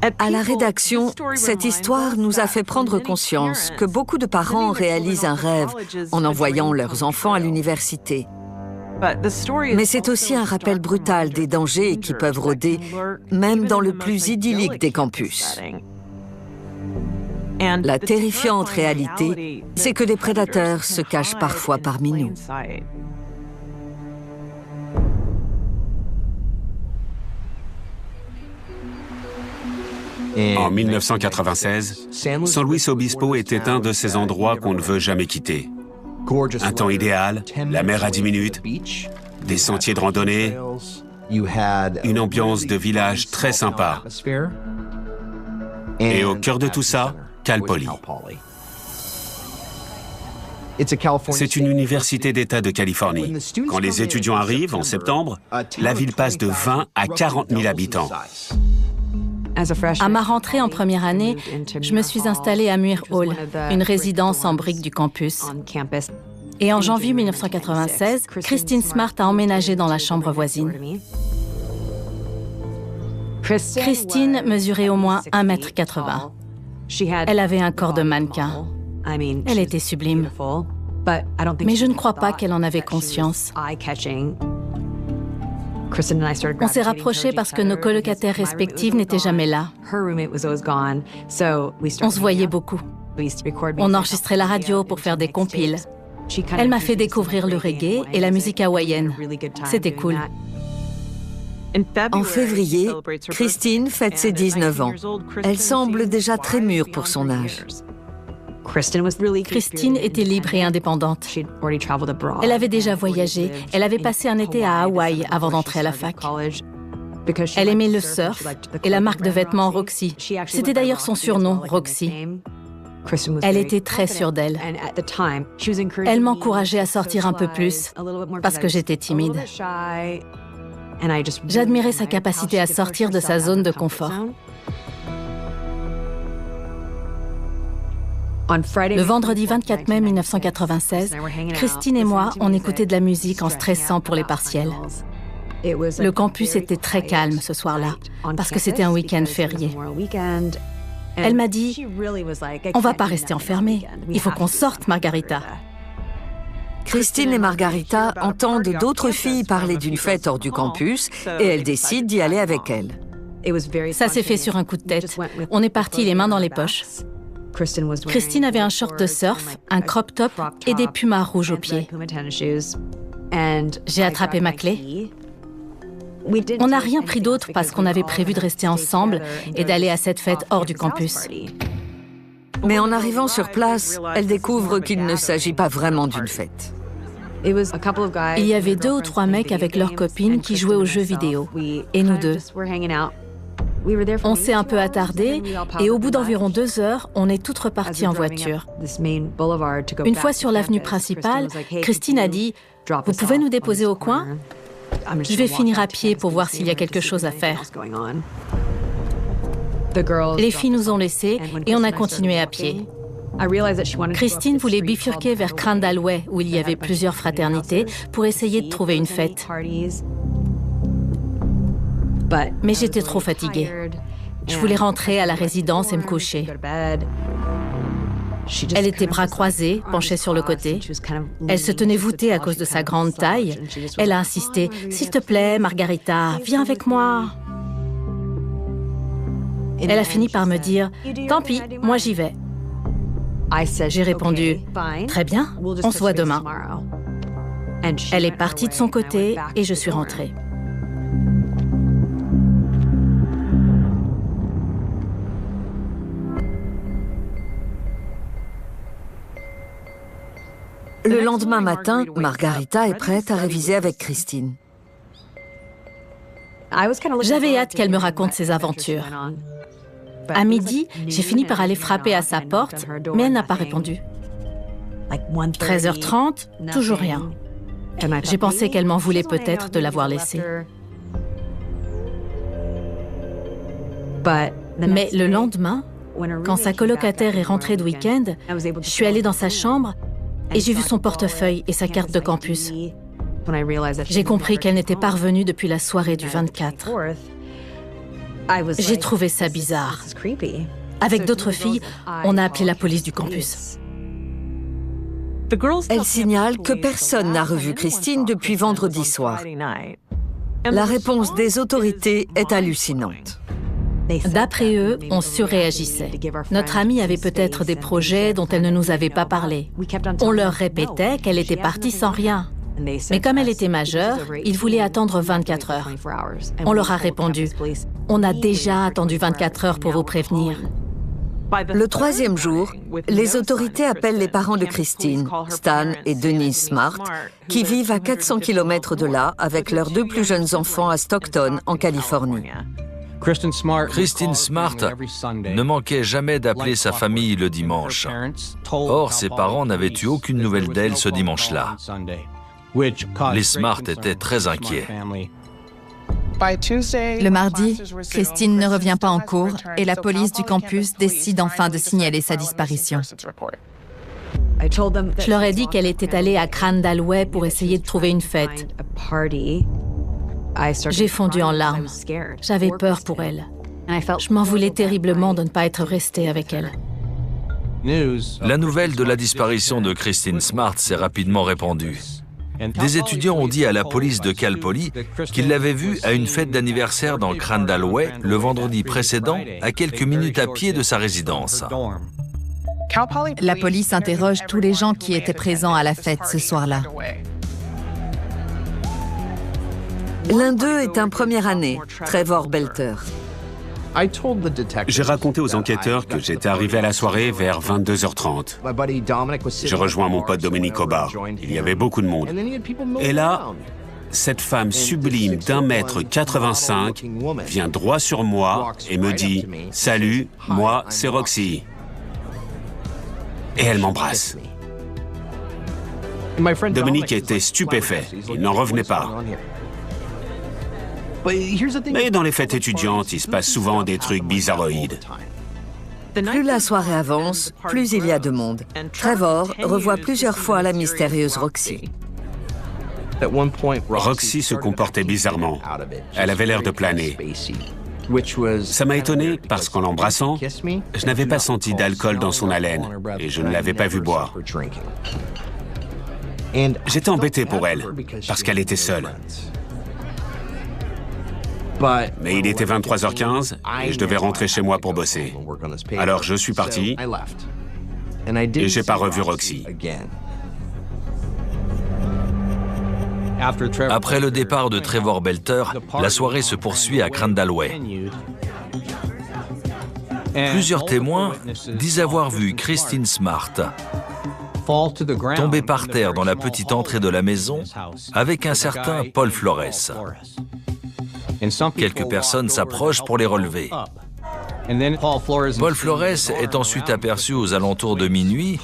À la rédaction, cette histoire nous a fait prendre conscience que beaucoup de parents réalisent un rêve en envoyant leurs enfants à l'université. Mais c'est aussi un rappel brutal des dangers qui peuvent rôder, même dans le plus idyllique des campus. La terrifiante réalité, c'est que des prédateurs se cachent parfois parmi nous. En 1996, San Luis Obispo était un de ces endroits qu'on ne veut jamais quitter. Un temps idéal, la mer à 10 minutes, des sentiers de randonnée, une ambiance de village très sympa. Et au cœur de tout ça, Cal Poly. C'est une université d'État de Californie. Quand les étudiants arrivent en septembre, la ville passe de 20 à 40 000 habitants. À ma rentrée en première année, je me suis installée à Muir Hall, une résidence en briques du campus. Et en janvier 1996, Christine Smart a emménagé dans la chambre voisine. Christine mesurait au moins 1,80 m. Elle avait un corps de mannequin. Elle était sublime. Mais je ne crois pas qu'elle en avait conscience. On s'est rapprochés parce que nos colocataires respectives n'étaient jamais là. On se voyait beaucoup. On enregistrait la radio pour faire des compiles. Elle m'a fait découvrir le reggae et la musique hawaïenne. C'était cool. En février, Christine fête ses 19 ans. Elle semble déjà très mûre pour son âge. Christine était libre et indépendante. Elle avait déjà voyagé. Elle avait passé un été à Hawaï avant d'entrer à la fac. Elle aimait le surf et la marque de vêtements Roxy. C'était d'ailleurs son surnom, Roxy. Elle était très sûre d'elle. Elle m'encourageait à sortir un peu plus parce que j'étais timide. J'admirais sa capacité à sortir de sa zone de confort. Le vendredi 24 mai 1996, Christine et moi, on écoutait de la musique en stressant pour les partiels. Le campus était très calme ce soir-là, parce que c'était un week-end férié. Elle m'a dit « On va pas rester enfermés, il faut qu'on sorte, Margarita ». Christine et Margarita entendent d'autres filles parler d'une fête hors du campus et elles décident d'y aller avec elles. Ça s'est fait sur un coup de tête. On est partis les mains dans les poches. Christine avait un short de surf, un crop top et des pumas rouges aux pieds. J'ai attrapé ma clé. On n'a rien pris d'autre parce qu'on avait prévu de rester ensemble et d'aller à cette fête hors du campus. Mais en arrivant sur place, elle découvre qu'il ne s'agit pas vraiment d'une fête. Il y avait 2 ou 3 mecs avec leurs copines qui jouaient aux jeux vidéo, et nous deux. On s'est un peu attardés et au bout d'environ 2 heures, on est toutes reparties en voiture. Une fois sur l'avenue principale, Christine a dit « Vous pouvez nous déposer au coin ? Je vais finir à pied pour voir s'il y a quelque chose à faire. » Les filles nous ont laissés et on a continué à pied. Christine voulait bifurquer vers Crandall Way, où il y avait plusieurs fraternités, pour essayer de trouver une fête. Mais j'étais trop fatiguée. Je voulais rentrer à la résidence et me coucher. Elle était bras croisés, penchée sur le côté. Elle se tenait voûtée à cause de sa grande taille. Elle a insisté « S'il te plaît, Margarita, viens avec moi ». Elle a fini par me dire « Tant pis, moi j'y vais ». J'ai répondu « Très bien, on se voit demain ». Elle est partie de son côté et je suis rentrée. Le lendemain matin, Margarita est prête à réviser avec Christine. J'avais hâte qu'elle me raconte ses aventures. À midi, j'ai fini par aller frapper à sa porte, mais elle n'a pas répondu. 13h30, toujours rien. J'ai pensé qu'elle m'en voulait peut-être de l'avoir laissée. Mais le lendemain, quand sa colocataire est rentrée de week-end, je suis allée dans sa chambre et j'ai vu son portefeuille et sa carte de campus. J'ai compris qu'elle n'était pas revenue depuis la soirée du 24. J'ai trouvé ça bizarre. Avec d'autres filles, on a appelé la police du campus. Elle signale que personne n'a revu Christine depuis vendredi soir. La réponse des autorités est hallucinante. D'après eux, on surréagissait. Notre amie avait peut-être des projets dont elle ne nous avait pas parlé. On leur répétait qu'elle était partie sans rien. Mais comme elle était majeure, ils voulaient attendre 24 heures. On leur a répondu, « On a déjà attendu 24 heures pour vous prévenir. » Le troisième jour, les autorités appellent les parents de Christine, Stan et Denise Smart, qui vivent à 400 km de là avec leurs 2 plus jeunes enfants à Stockton, en Californie. Christine Smart ne manquait jamais d'appeler sa famille le dimanche. Or, ses parents n'avaient eu aucune nouvelle d'elle ce dimanche-là. Les Smart étaient très inquiets. Le mardi, Christine ne revient pas en cours et la police du campus décide enfin de signaler sa disparition. Je leur ai dit qu'elle était allée à Crandall Way pour essayer de trouver une fête. J'ai fondu en larmes. J'avais peur pour elle. Je m'en voulais terriblement de ne pas être restée avec elle. La nouvelle de la disparition de Christine Smart s'est rapidement répandue. Des étudiants ont dit à la police de Cal Poly qu'ils l'avaient vue à une fête d'anniversaire dans Crandall Way le vendredi précédent, à quelques minutes à pied de sa résidence. La police interroge tous les gens qui étaient présents à la fête ce soir-là. L'un d'eux est un première année, Trevor Belter. J'ai raconté aux enquêteurs que j'étais arrivé à la soirée vers 22h30. J'ai rejoint mon pote Dominique au bar. Il y avait beaucoup de monde. Et là, cette femme sublime d'1,85 m vient droit sur moi et me dit « Salut, moi, c'est Roxy ». Et elle m'embrasse. Dominique était stupéfait. Il n'en revenait pas. Mais dans les fêtes étudiantes, il se passe souvent des trucs bizarroïdes. Plus la soirée avance, plus il y a de monde. Trevor revoit plusieurs fois la mystérieuse Roxy. Roxy se comportait bizarrement. Elle avait l'air de planer. Ça m'a étonné parce qu'en l'embrassant, je n'avais pas senti d'alcool dans son haleine et je ne l'avais pas vu boire. J'étais embêté pour elle parce qu'elle était seule. Mais il était 23h15 et je devais rentrer chez moi pour bosser. Alors je suis parti et j'ai pas revu Roxy. Après le départ de Trevor Belter, la soirée se poursuit à Crandall Way. Plusieurs témoins disent avoir vu Christine Smart tomber par terre dans la petite entrée de la maison avec un certain Paul Flores. Quelques personnes s'approchent pour les relever. Paul Flores est ensuite aperçu aux alentours de minuit,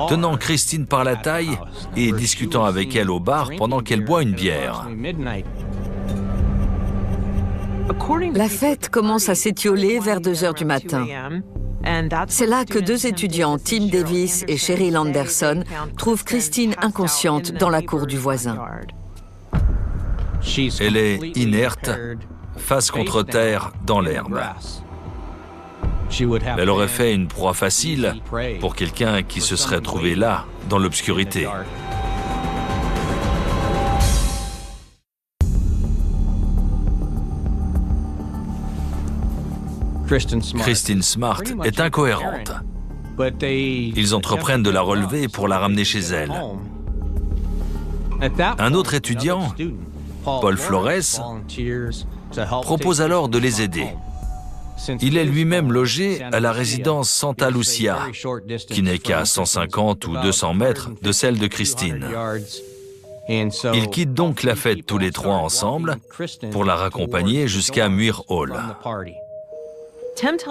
tenant Christine par la taille et discutant avec elle au bar pendant qu'elle boit une bière. La fête commence à s'étioler vers 2 heures du matin. C'est là que 2 étudiants, Tim Davis et Cheryl Anderson, trouvent Christine inconsciente dans la cour du voisin. Elle est inerte, face contre terre, dans l'herbe. Elle aurait fait une proie facile pour quelqu'un qui se serait trouvé là, dans l'obscurité. Christine Smart est incohérente. Ils entreprennent de la relever pour la ramener chez elle. Un autre étudiant, Paul Flores, propose alors de les aider. Il est lui-même logé à la résidence Santa Lucia, qui n'est qu'à 150 ou 200 mètres de celle de Christine. Ils quittent donc la fête tous les trois ensemble pour la raccompagner jusqu'à Muir Hall.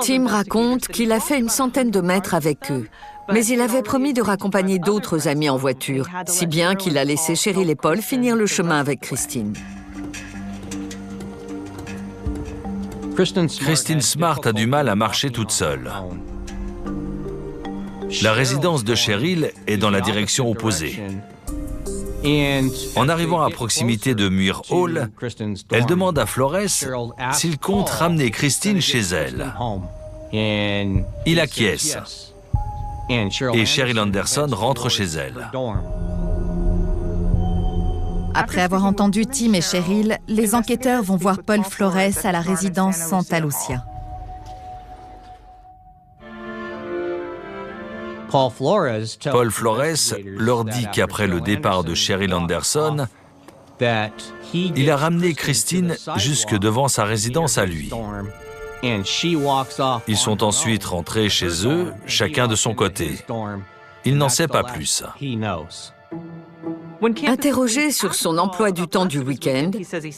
Tim raconte qu'il a fait une centaine de mètres avec eux, mais il avait promis de raccompagner d'autres amis en voiture, si bien qu'il a laissé Cheryl et Paul finir le chemin avec Christine. Christine Smart a du mal à marcher toute seule. La résidence de Cheryl est dans la direction opposée. En arrivant à proximité de Muir Hall, elle demande à Flores s'il compte ramener Christine chez elle. Il acquiesce et Cheryl Anderson rentre chez elle. Après avoir entendu Tim et Cheryl, les enquêteurs vont voir Paul Flores à la résidence Santa Lucia. Paul Flores leur dit qu'après le départ de Cheryl Anderson, il a ramené Christine jusque devant sa résidence à lui. Ils sont ensuite rentrés chez eux, chacun de son côté. Il n'en sait pas plus. Interrogé sur son emploi du temps du week-end,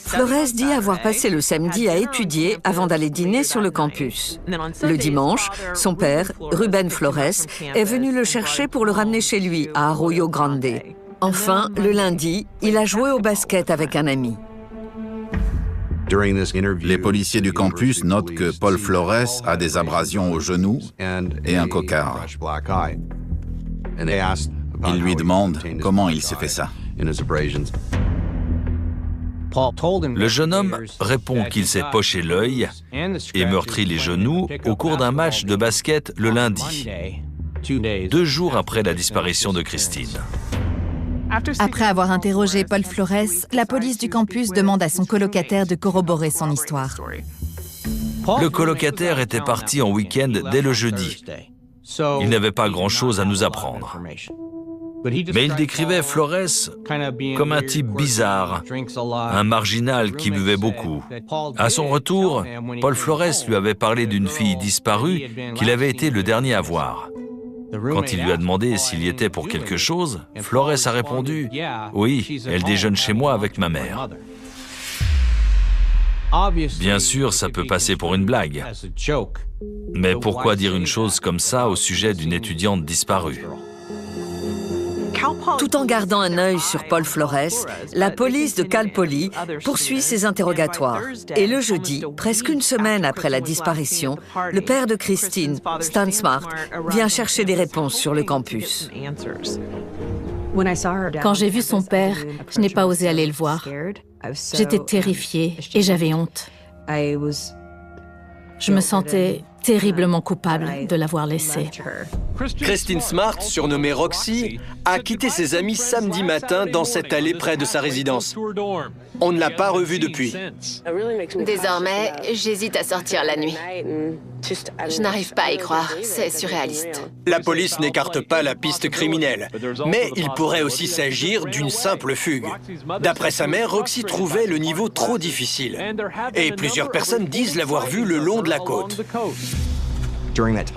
Flores dit avoir passé le samedi à étudier avant d'aller dîner sur le campus. Le dimanche, son père, Ruben Flores, est venu le chercher pour le ramener chez lui, à Arroyo Grande. Enfin, le lundi, il a joué au basket avec un ami. Les policiers du campus notent que Paul Flores a des abrasions au genou et un cocard. Il lui demande comment il s'est fait ça. Le jeune homme répond qu'il s'est poché l'œil et meurtri les genoux au cours d'un match de basket le lundi, 2 jours après la disparition de Christine. Après avoir interrogé Paul Flores, la police du campus demande à son colocataire de corroborer son histoire. Le colocataire était parti en week-end dès le jeudi. Il n'avait pas grand-chose à nous apprendre. Mais il décrivait Flores comme un type bizarre, un marginal qui buvait beaucoup. À son retour, Paul Flores lui avait parlé d'une fille disparue qu'il avait été le dernier à voir. Quand il lui a demandé s'il y était pour quelque chose, Flores a répondu « Oui, elle déjeune chez moi avec ma mère ». Bien sûr, ça peut passer pour une blague. Mais pourquoi dire une chose comme ça au sujet d'une étudiante disparue ? Tout en gardant un œil sur Paul Flores, la police de Cal Poly poursuit ses interrogatoires. Et le jeudi, presque une semaine après la disparition, le père de Christine, Stan Smart, vient chercher des réponses sur le campus. Quand j'ai vu son père, je n'ai pas osé aller le voir. J'étais terrifiée et j'avais honte. Je me sentais terriblement coupable de l'avoir laissée. Christine Smart, surnommée Roxy, a quitté ses amis samedi matin dans cette allée près de sa résidence. On ne l'a pas revue depuis. Désormais, j'hésite à sortir la nuit. Je n'arrive pas à y croire, c'est surréaliste. La police n'écarte pas la piste criminelle, mais il pourrait aussi s'agir d'une simple fugue. D'après sa mère, Roxy trouvait le niveau trop difficile. Et plusieurs personnes disent l'avoir vue le long de la côte.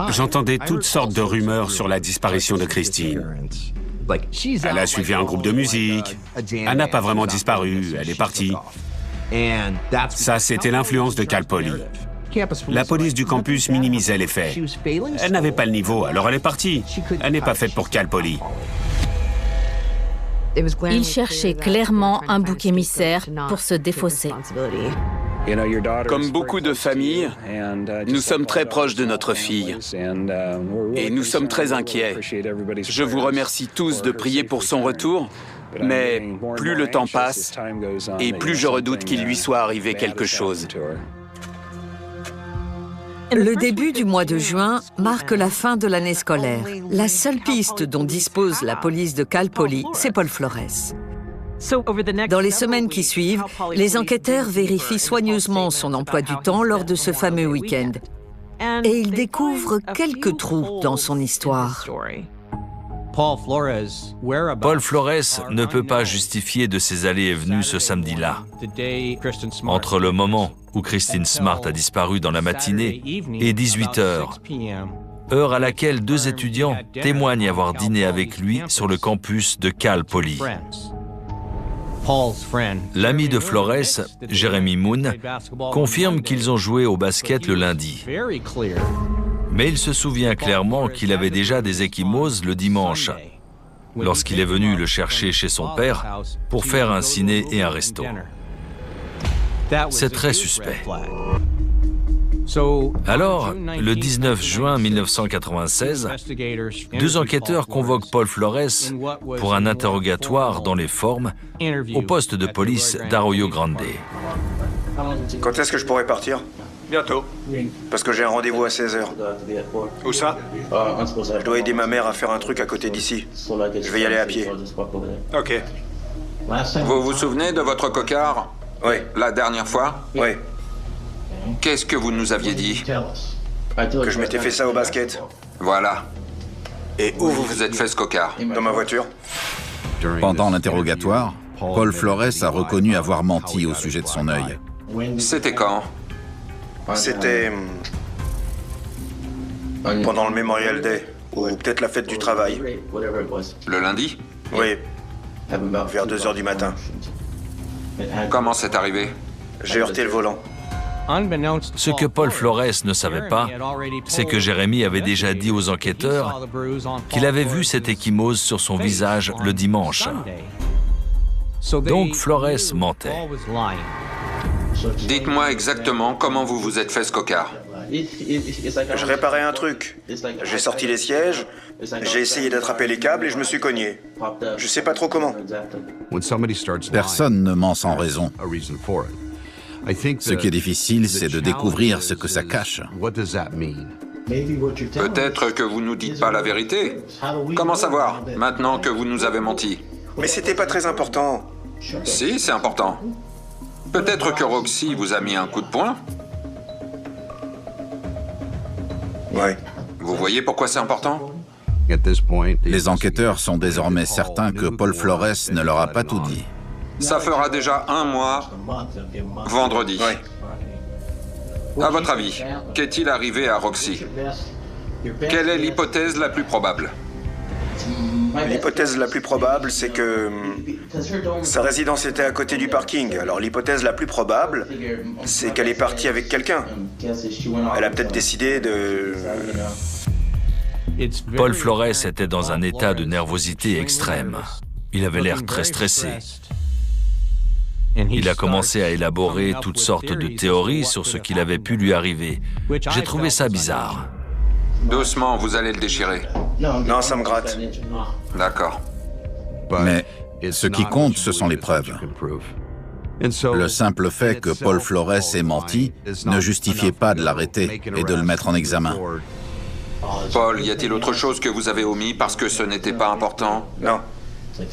J'entendais toutes sortes de rumeurs sur la disparition de Christine. Elle a suivi un groupe de musique, elle n'a pas vraiment disparu, elle est partie. Ça, c'était l'influence de Cal Poly. La police du campus minimisait les faits. Elle n'avait pas le niveau, alors elle est partie. Elle n'est pas faite pour Cal Poly. Il cherchait clairement un bouc émissaire pour se défausser. Comme beaucoup de familles, nous sommes très proches de notre fille et nous sommes très inquiets. Je vous remercie tous de prier pour son retour, mais plus le temps passe et plus je redoute qu'il lui soit arrivé quelque chose. Le début du mois de juin marque la fin de l'année scolaire. La seule piste dont dispose la police de Cal Poly, c'est Paul Flores. Dans les semaines qui suivent, les enquêteurs vérifient soigneusement son emploi du temps lors de ce fameux week-end. Et ils découvrent quelques trous dans son histoire. Paul Flores ne peut pas justifier de ses allées et venues ce samedi-là. Entre le moment où Christine Smart a disparu dans la matinée et 18 heures, heure à laquelle 2 étudiants témoignent avoir dîné avec lui sur le campus de Cal Poly. L'ami de Flores, Jeremy Moon, confirme qu'ils ont joué au basket le lundi. Mais il se souvient clairement qu'il avait déjà des ecchymoses le dimanche, lorsqu'il est venu le chercher chez son père pour faire un ciné et un resto. C'est très suspect. Alors, le 19 juin 1996, deux enquêteurs convoquent Paul Flores pour un interrogatoire dans les formes au poste de police d'Arroyo Grande. Quand est-ce que je pourrais partir? Bientôt. Parce que j'ai un rendez-vous à 16h. Où ça? Je dois aider ma mère à faire un truc à côté d'ici. Je vais y aller à pied. Ok. Vous vous souvenez de votre cocard? Oui. La dernière fois? Oui. Qu'est-ce que vous nous aviez dit? Que je m'étais fait ça au basket. Voilà. Et où vous vous êtes fait ce cocard? Dans ma voiture. Pendant l'interrogatoire, Paul Flores a reconnu avoir menti au sujet de son œil. C'était quand? C'était... pendant le Memorial Day, ou peut-être la fête du travail. Le lundi? Oui, vers 2h du matin. Comment c'est arrivé? J'ai heurté le volant. Ce que Paul Flores ne savait pas, c'est que Jérémy avait déjà dit aux enquêteurs qu'il avait vu cette ecchymose sur son visage le dimanche. Donc Flores mentait. Dites-moi exactement comment vous vous êtes fait ce cocard. Je réparais un truc. J'ai sorti les sièges, j'ai essayé d'attraper les câbles et je me suis cogné. Je sais pas trop comment. Personne ne ment sans raison. Ce qui est difficile, c'est de découvrir ce que ça cache. Peut-être que vous nous dites pas la vérité. Comment savoir, maintenant que vous nous avez menti? Mais c'était pas très important. Si, c'est important. Peut-être que Roxy vous a mis un coup de poing? Ouais. Vous voyez pourquoi c'est important? Les enquêteurs sont désormais certains que Paul Flores ne leur a pas tout dit. Ça fera déjà un mois, vendredi. Ouais. À votre avis, qu'est-il arrivé à Roxy? Quelle est l'hypothèse la plus probable? L'hypothèse la plus probable, c'est que sa résidence était à côté du parking. Alors l'hypothèse la plus probable, c'est qu'elle est partie avec quelqu'un. Elle a peut-être décidé de... Paul Flores était dans un état de nervosité extrême. Il avait l'air très stressé. Il a commencé à élaborer toutes sortes de théories sur ce qu'il avait pu lui arriver. J'ai trouvé ça bizarre. Doucement, vous allez le déchirer. Non, ça me gratte. D'accord. Mais ce qui compte, ce sont les preuves. Le simple fait que Paul Flores ait menti ne justifiait pas de l'arrêter et de le mettre en examen. Paul, y a-t-il autre chose que vous avez omis parce que ce n'était pas important? Non.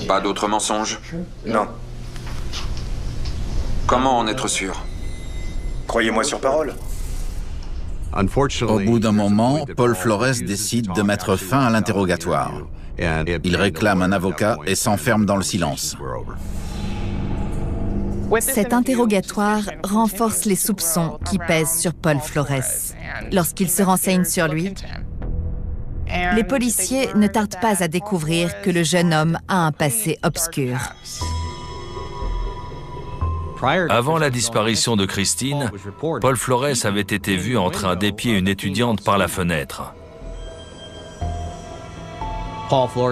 Pas d'autres mensonges? Non. Comment en être sûr? Croyez-moi sur parole. Au bout d'un moment, Paul Flores décide de mettre fin à l'interrogatoire. Il réclame un avocat et s'enferme dans le silence. Cet interrogatoire renforce les soupçons qui pèsent sur Paul Flores. Lorsqu'ils se renseignent sur lui, les policiers ne tardent pas à découvrir que le jeune homme a un passé obscur. Avant la disparition de Christine, Paul Flores avait été vu en train d'épier une étudiante par la fenêtre.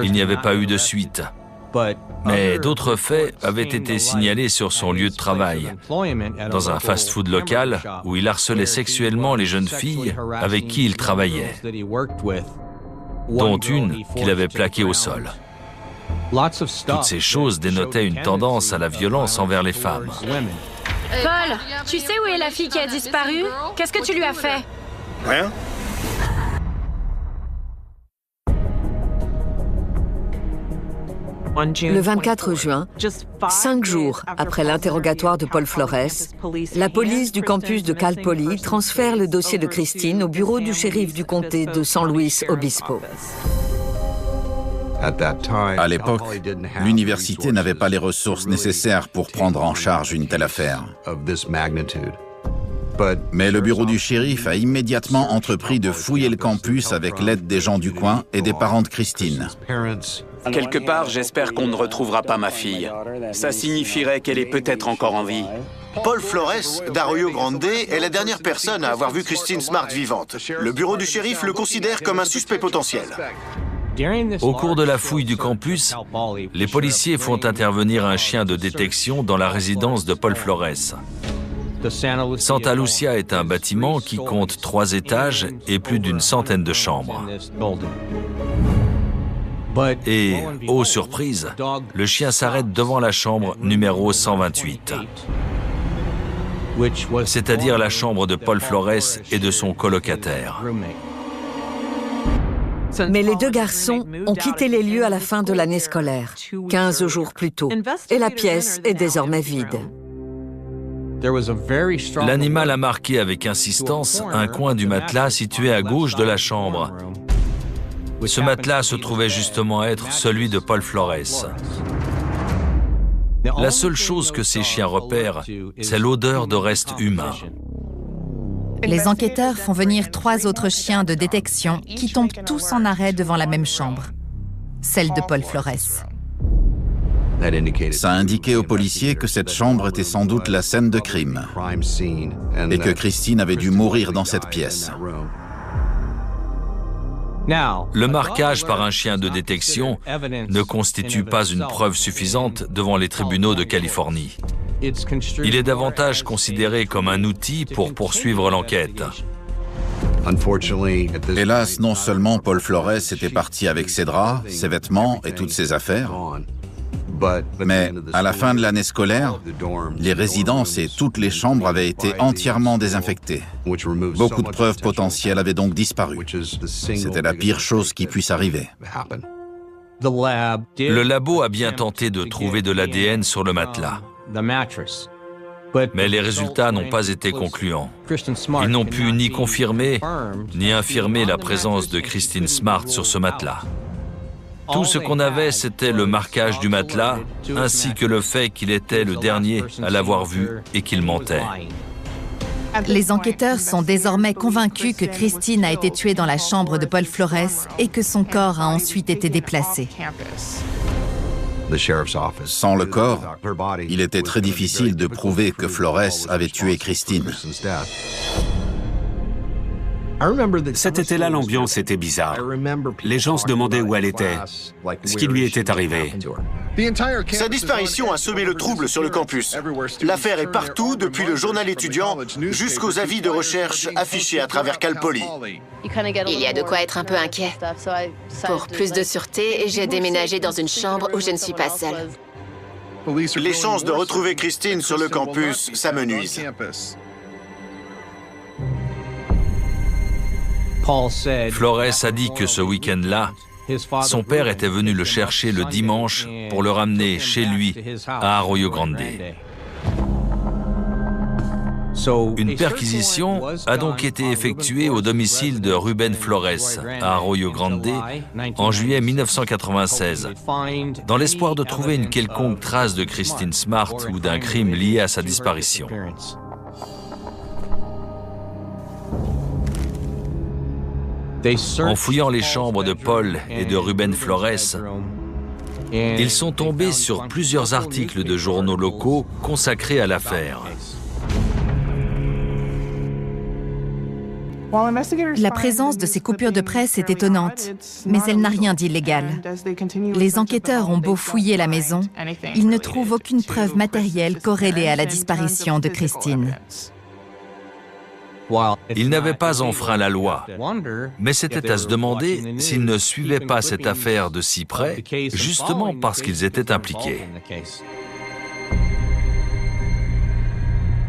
Il n'y avait pas eu de suite. Mais d'autres faits avaient été signalés sur son lieu de travail, dans un fast-food local où il harcelait sexuellement les jeunes filles avec qui il travaillait, dont une qu'il avait plaquée au sol. Toutes ces choses dénotaient une tendance à la violence envers les femmes. Paul, tu sais où est la fille qui a disparu? Qu'est-ce que tu lui as fait? Rien. Le 24 juin, 5 jours après l'interrogatoire de Paul Flores, la police du campus de Cal Poly transfère le dossier de Christine au bureau du shérif du comté de San Luis Obispo. À l'époque, l'université n'avait pas les ressources nécessaires pour prendre en charge une telle affaire. Mais le bureau du shérif a immédiatement entrepris de fouiller le campus avec l'aide des gens du coin et des parents de Christine. Quelque part, j'espère qu'on ne retrouvera pas ma fille. Ça signifierait qu'elle est peut-être encore en vie. Paul Flores, d'Arroyo Grande, est la dernière personne à avoir vu Christine Smart vivante. Le bureau du shérif le considère comme un suspect potentiel. Au cours de la fouille du campus, les policiers font intervenir un chien de détection dans la résidence de Paul Flores. Santa Lucia est un bâtiment qui compte 3 étages et plus d'une centaine de chambres. Et, ô surprise, le chien s'arrête devant la chambre numéro 128, c'est-à-dire la chambre de Paul Flores et de son colocataire. Mais les 2 garçons ont quitté les lieux à la fin de l'année scolaire, 15 jours plus tôt, et la pièce est désormais vide. L'animal a marqué avec insistance un coin du matelas situé à gauche de la chambre. Ce matelas se trouvait justement être celui de Paul Flores. La seule chose que ces chiens repèrent, c'est l'odeur de restes humains. Les enquêteurs font venir 3 autres chiens de détection qui tombent tous en arrêt devant la même chambre, celle de Paul Flores. Ça indiquait aux policiers que cette chambre était sans doute la scène de crime et que Christine avait dû mourir dans cette pièce. Le marquage par un chien de détection ne constitue pas une preuve suffisante devant les tribunaux de Californie. Il est davantage considéré comme un outil pour poursuivre l'enquête. Hélas, non seulement Paul Flores était parti avec ses draps, ses vêtements et toutes ses affaires, mais à la fin de l'année scolaire, les résidences et toutes les chambres avaient été entièrement désinfectées. Beaucoup de preuves potentielles avaient donc disparu. C'était la pire chose qui puisse arriver. Le labo a bien tenté de trouver de l'ADN sur le matelas. Mais les résultats n'ont pas été concluants. Ils n'ont pu ni confirmer, ni infirmer la présence de Christine Smart sur ce matelas. Tout ce qu'on avait, c'était le marquage du matelas, ainsi que le fait qu'il était le dernier à l'avoir vu et qu'il mentait. Les enquêteurs sont désormais convaincus que Christine a été tuée dans la chambre de Paul Flores et que son corps a ensuite été déplacé. Sans le corps, il était très difficile de prouver que Flores avait tué Christine. Cet été-là, l'ambiance était bizarre. Les gens se demandaient où elle était, ce qui lui était arrivé. Sa disparition a semé le trouble sur le campus. L'affaire est partout, depuis le journal étudiant jusqu'aux avis de recherche affichés à travers Cal Poly. Il y a de quoi être un peu inquiet. Pour plus de sûreté, j'ai déménagé dans une chambre où je ne suis pas seule. Les chances de retrouver Christine sur le campus s'amenuisent. Flores a dit que ce week-end-là, son père était venu le chercher le dimanche pour le ramener chez lui à Arroyo Grande. Une perquisition a donc été effectuée au domicile de Ruben Flores à Arroyo Grande en juillet 1996, dans l'espoir de trouver une quelconque trace de Christine Smart ou d'un crime lié à sa disparition. En fouillant les chambres de Paul et de Ruben Flores, ils sont tombés sur plusieurs articles de journaux locaux consacrés à l'affaire. La présence de ces coupures de presse est étonnante, mais elle n'a rien d'illégal. Les enquêteurs ont beau fouiller la maison, ils ne trouvent aucune preuve matérielle corrélée à la disparition de Christine. Ils n'avaient pas enfreint la loi, mais c'était à se demander s'ils ne suivaient pas cette affaire de si près, justement parce qu'ils étaient impliqués.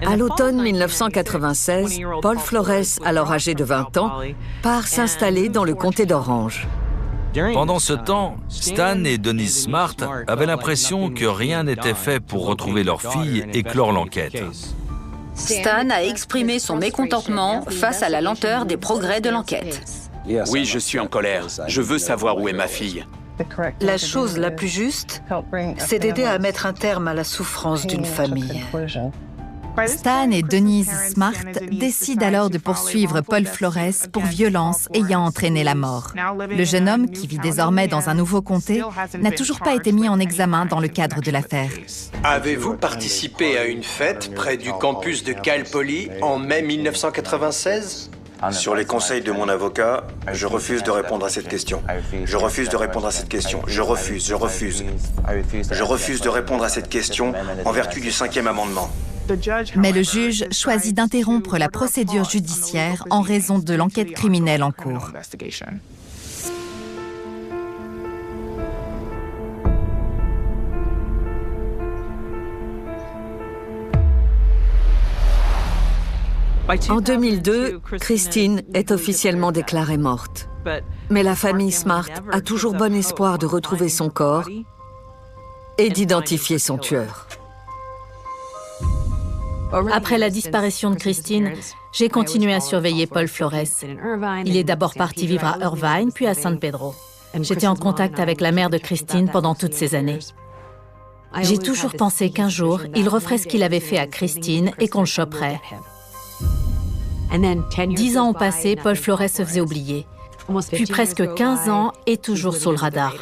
À l'automne 1996, Paul Flores, alors âgé de 20 ans, part s'installer dans le comté d'Orange. Pendant ce temps, Stan et Denise Smart avaient l'impression que rien n'était fait pour retrouver leur fille et clore l'enquête. Stan a exprimé son mécontentement face à la lenteur des progrès de l'enquête. Oui, je suis en colère. Je veux savoir où est ma fille. La chose la plus juste, c'est d'aider à mettre un terme à la souffrance d'une famille. Stan et Denise Smart décident alors de poursuivre Paul Flores pour violence ayant entraîné la mort. Le jeune homme, qui vit désormais dans un nouveau comté, n'a toujours pas été mis en examen dans le cadre de l'affaire. Avez-vous participé à une fête près du campus de Cal Poly en mai 1996 ? Sur les conseils de mon avocat, je refuse de répondre à cette question. Je refuse de répondre à cette question. Je refuse. Je refuse de répondre à cette question en vertu du 5e amendement. Mais le juge choisit d'interrompre la procédure judiciaire en raison de l'enquête criminelle en cours. En 2002, Christine est officiellement déclarée morte. Mais la famille Smart a toujours bon espoir de retrouver son corps et d'identifier son tueur. Après la disparition de Christine, j'ai continué à surveiller Paul Flores. Il est d'abord parti vivre à Irvine, puis à San Pedro. J'étais en contact avec la mère de Christine pendant toutes ces années. J'ai toujours pensé qu'un jour, il referait ce qu'il avait fait à Christine et qu'on le choperait. 10 ans ont passé, Paul Flores se faisait oublier. Puis presque 15 ans et toujours sous le radar.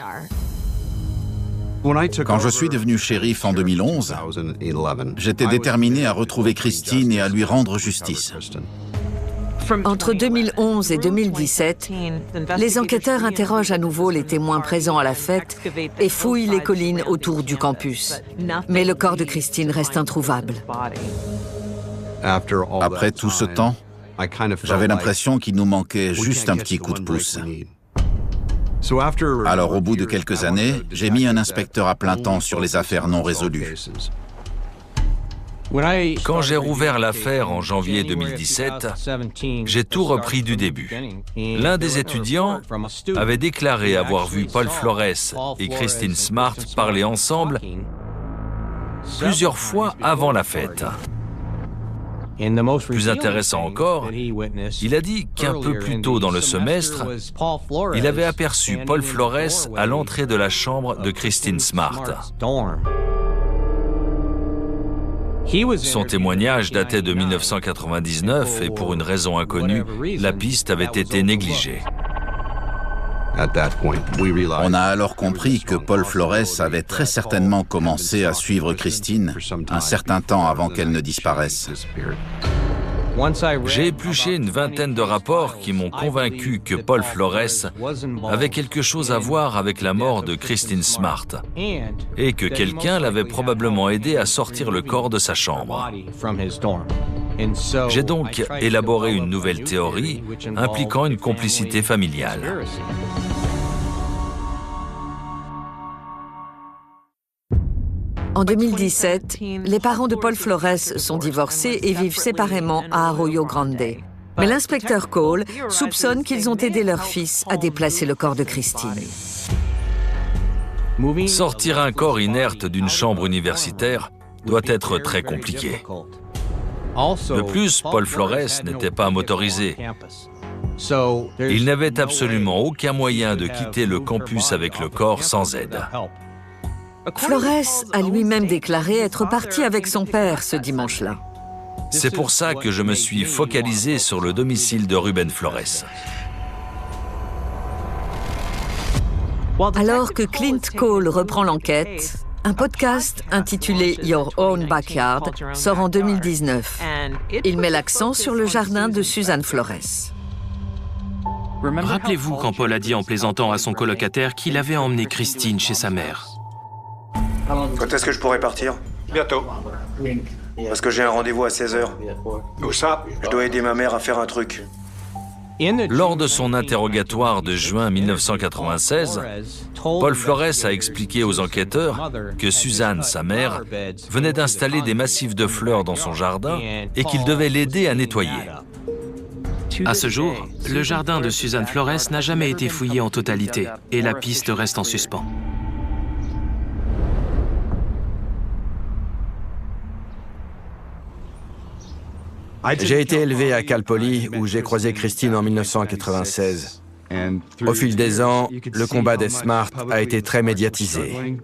Quand je suis devenu shérif en 2011, j'étais déterminé à retrouver Christine et à lui rendre justice. Entre 2011 et 2017, les enquêteurs interrogent à nouveau les témoins présents à la fête et fouillent les collines autour du campus. Mais le corps de Christine reste introuvable. Après tout ce temps, j'avais l'impression qu'il nous manquait juste un petit coup de pouce. Alors, au bout de quelques années, j'ai mis un inspecteur à plein temps sur les affaires non résolues. Quand j'ai rouvert l'affaire en janvier 2017, j'ai tout repris du début. L'un des étudiants avait déclaré avoir vu Paul Flores et Christine Smart parler ensemble plusieurs fois avant la fête. Plus intéressant encore, il a dit qu'un peu plus tôt dans le semestre, il avait aperçu Paul Flores à l'entrée de la chambre de Christine Smart. Son témoignage datait de 1999 et pour une raison inconnue, la piste avait été négligée. On a alors compris que Paul Flores avait très certainement commencé à suivre Christine un certain temps avant qu'elle ne disparaisse. J'ai épluché une vingtaine de rapports qui m'ont convaincu que Paul Flores avait quelque chose à voir avec la mort de Christine Smart et que quelqu'un l'avait probablement aidé à sortir le corps de sa chambre. J'ai donc élaboré une nouvelle théorie impliquant une complicité familiale. En 2017, les parents de Paul Flores sont divorcés et vivent séparément à Arroyo Grande. Mais l'inspecteur Cole soupçonne qu'ils ont aidé leur fils à déplacer le corps de Christine. Sortir un corps inerte d'une chambre universitaire doit être très compliqué. De plus, Paul Flores n'était pas motorisé. Il n'avait absolument aucun moyen de quitter le campus avec le corps sans aide. Flores a lui-même déclaré être parti avec son père ce dimanche-là. C'est pour ça que je me suis focalisé sur le domicile de Ruben Flores. Alors que Clint Cole reprend l'enquête, un podcast intitulé Your Own Backyard sort en 2019. Il met l'accent sur le jardin de Suzanne Flores. Rappelez-vous quand Paul a dit en plaisantant à son colocataire qu'il avait emmené Christine chez sa mère. Quand est-ce que je pourrais partir? Bientôt. Parce que j'ai un rendez-vous à 16h. Où ça? Je dois aider ma mère à faire un truc. Lors de son interrogatoire de juin 1996, Paul Flores a expliqué aux enquêteurs que Suzanne, sa mère, venait d'installer des massifs de fleurs dans son jardin et qu'il devait l'aider à nettoyer. À ce jour, le jardin de Suzanne Flores n'a jamais été fouillé en totalité et la piste reste en suspens. J'ai été élevé à Cal Poly, où j'ai croisé Christine en 1996. Au fil des ans, le combat des Smart a été très médiatisé.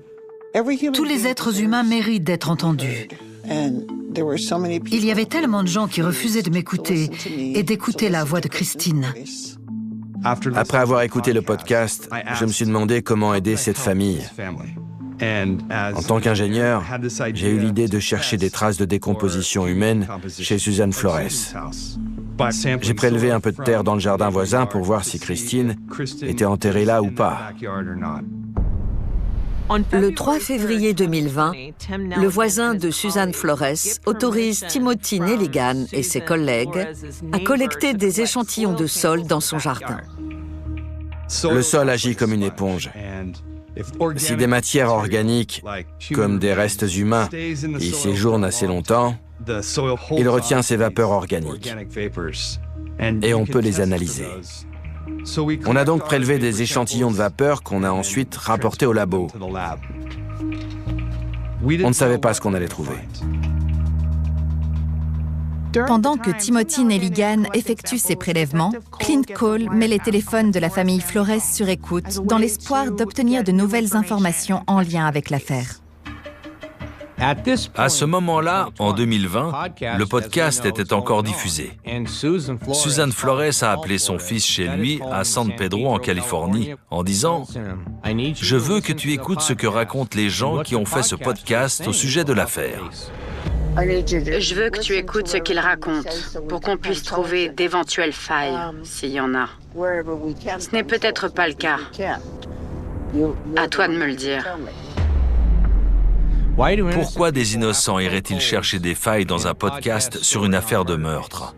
Tous les êtres humains méritent d'être entendus. Il y avait tellement de gens qui refusaient de m'écouter et d'écouter la voix de Christine. Après avoir écouté le podcast, je me suis demandé comment aider cette famille. En tant qu'ingénieur, j'ai eu l'idée de chercher des traces de décomposition humaine chez Suzanne Flores. J'ai prélevé un peu de terre dans le jardin voisin pour voir si Christine était enterrée là ou pas. Le 3 février 2020, le voisin de Susan Flores autorise Timothy Nelligan et ses collègues à collecter des échantillons de sol dans son jardin. Le sol agit comme une éponge. Si des matières organiques, comme des restes humains, y séjournent assez longtemps, il retient ces vapeurs organiques et on peut les analyser. On a donc prélevé des échantillons de vapeur qu'on a ensuite rapportés au labo. On ne savait pas ce qu'on allait trouver. Pendant que Timothy Nelligan effectue ses prélèvements, Clint Cole met les téléphones de la famille Flores sur écoute dans l'espoir d'obtenir de nouvelles informations en lien avec l'affaire. À ce moment-là, en 2020, le podcast était encore diffusé. Susan Flores a appelé son fils chez lui à San Pedro, en Californie, en disant « Je veux que tu écoutes ce que racontent les gens qui ont fait ce podcast au sujet de l'affaire. » Je veux que tu écoutes ce qu'ils racontent pour qu'on puisse trouver d'éventuelles failles, s'il y en a. Ce n'est peut-être pas le cas. À toi de me le dire. Pourquoi des innocents iraient-ils chercher des failles dans un podcast sur une affaire de meurtre?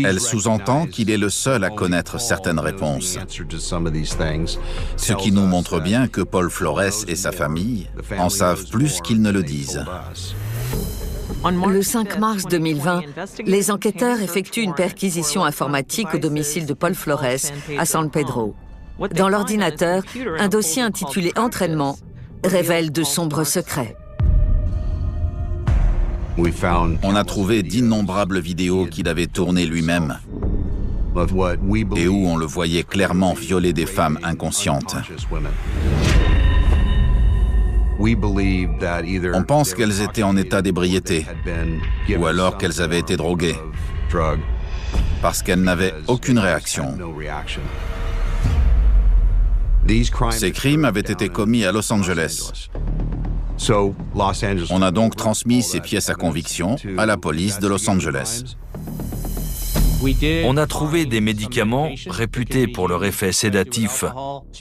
Elle sous-entend qu'il est le seul à connaître certaines réponses. Ce qui nous montre bien que Paul Flores et sa famille en savent plus qu'ils ne le disent. Le 5 mars 2020, les enquêteurs effectuent une perquisition informatique au domicile de Paul Flores à San Pedro. Dans l'ordinateur, un dossier intitulé « Entraînement » révèle de sombres secrets. On a trouvé d'innombrables vidéos qu'il avait tournées lui-même et où on le voyait clairement violer des femmes inconscientes. On pense qu'elles étaient en état d'ébriété ou alors qu'elles avaient été droguées parce qu'elles n'avaient aucune réaction. Ces crimes avaient été commis à Los Angeles. On a donc transmis ces pièces à conviction à la police de Los Angeles. On a trouvé des médicaments réputés pour leur effet sédatif,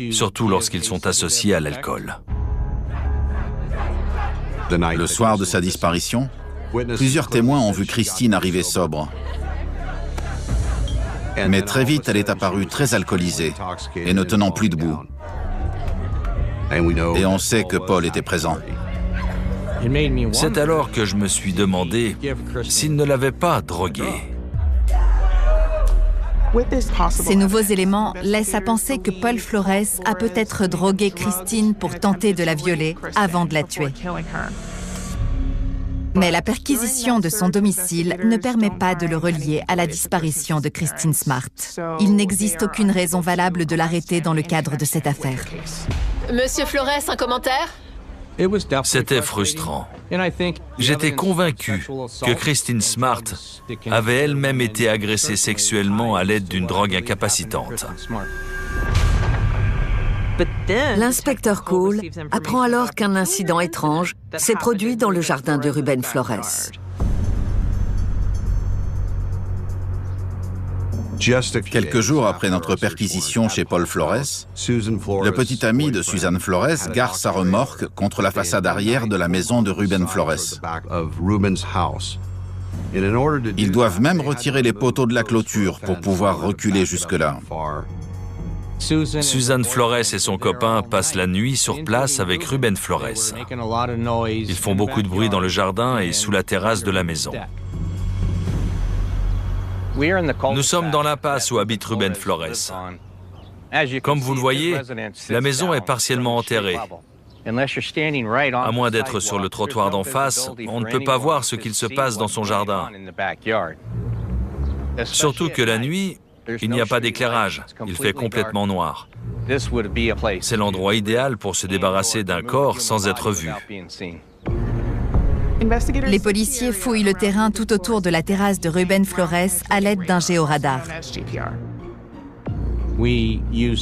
surtout lorsqu'ils sont associés à l'alcool. Le soir de sa disparition, plusieurs témoins ont vu Christine arriver sobre. Mais très vite, elle est apparue très alcoolisée et ne tenant plus debout. Et on sait que Paul était présent. C'est alors que je me suis demandé s'il ne l'avait pas droguée. Ces nouveaux éléments laissent à penser que Paul Flores a peut-être drogué Christine pour tenter de la violer avant de la tuer. Mais la perquisition de son domicile ne permet pas de le relier à la disparition de Christine Smart. Il n'existe aucune raison valable de l'arrêter dans le cadre de cette affaire. Monsieur Flores, un commentaire? C'était frustrant. J'étais convaincu que Christine Smart avait elle-même été agressée sexuellement à l'aide d'une drogue incapacitante. L'inspecteur Cole apprend alors qu'un incident étrange s'est produit dans le jardin de Ruben Flores. Quelques jours après notre perquisition chez Paul Flores, le petit ami de Susan Flores gare sa remorque contre la façade arrière de la maison de Ruben Flores. Ils doivent même retirer les poteaux de la clôture pour pouvoir reculer jusque-là. Susan Flores et son copain passent la nuit sur place avec Ruben Flores. Ils font beaucoup de bruit dans le jardin et sous la terrasse de la maison. Nous sommes dans l'impasse où habite Ruben Flores. Comme vous le voyez, la maison est partiellement enterrée. À moins d'être sur le trottoir d'en face, on ne peut pas voir ce qu'il se passe dans son jardin. Surtout que la nuit, il n'y a pas d'éclairage, il fait complètement noir. C'est l'endroit idéal pour se débarrasser d'un corps sans être vu. Les policiers fouillent le terrain tout autour de la terrasse de Ruben Flores à l'aide d'un géoradar.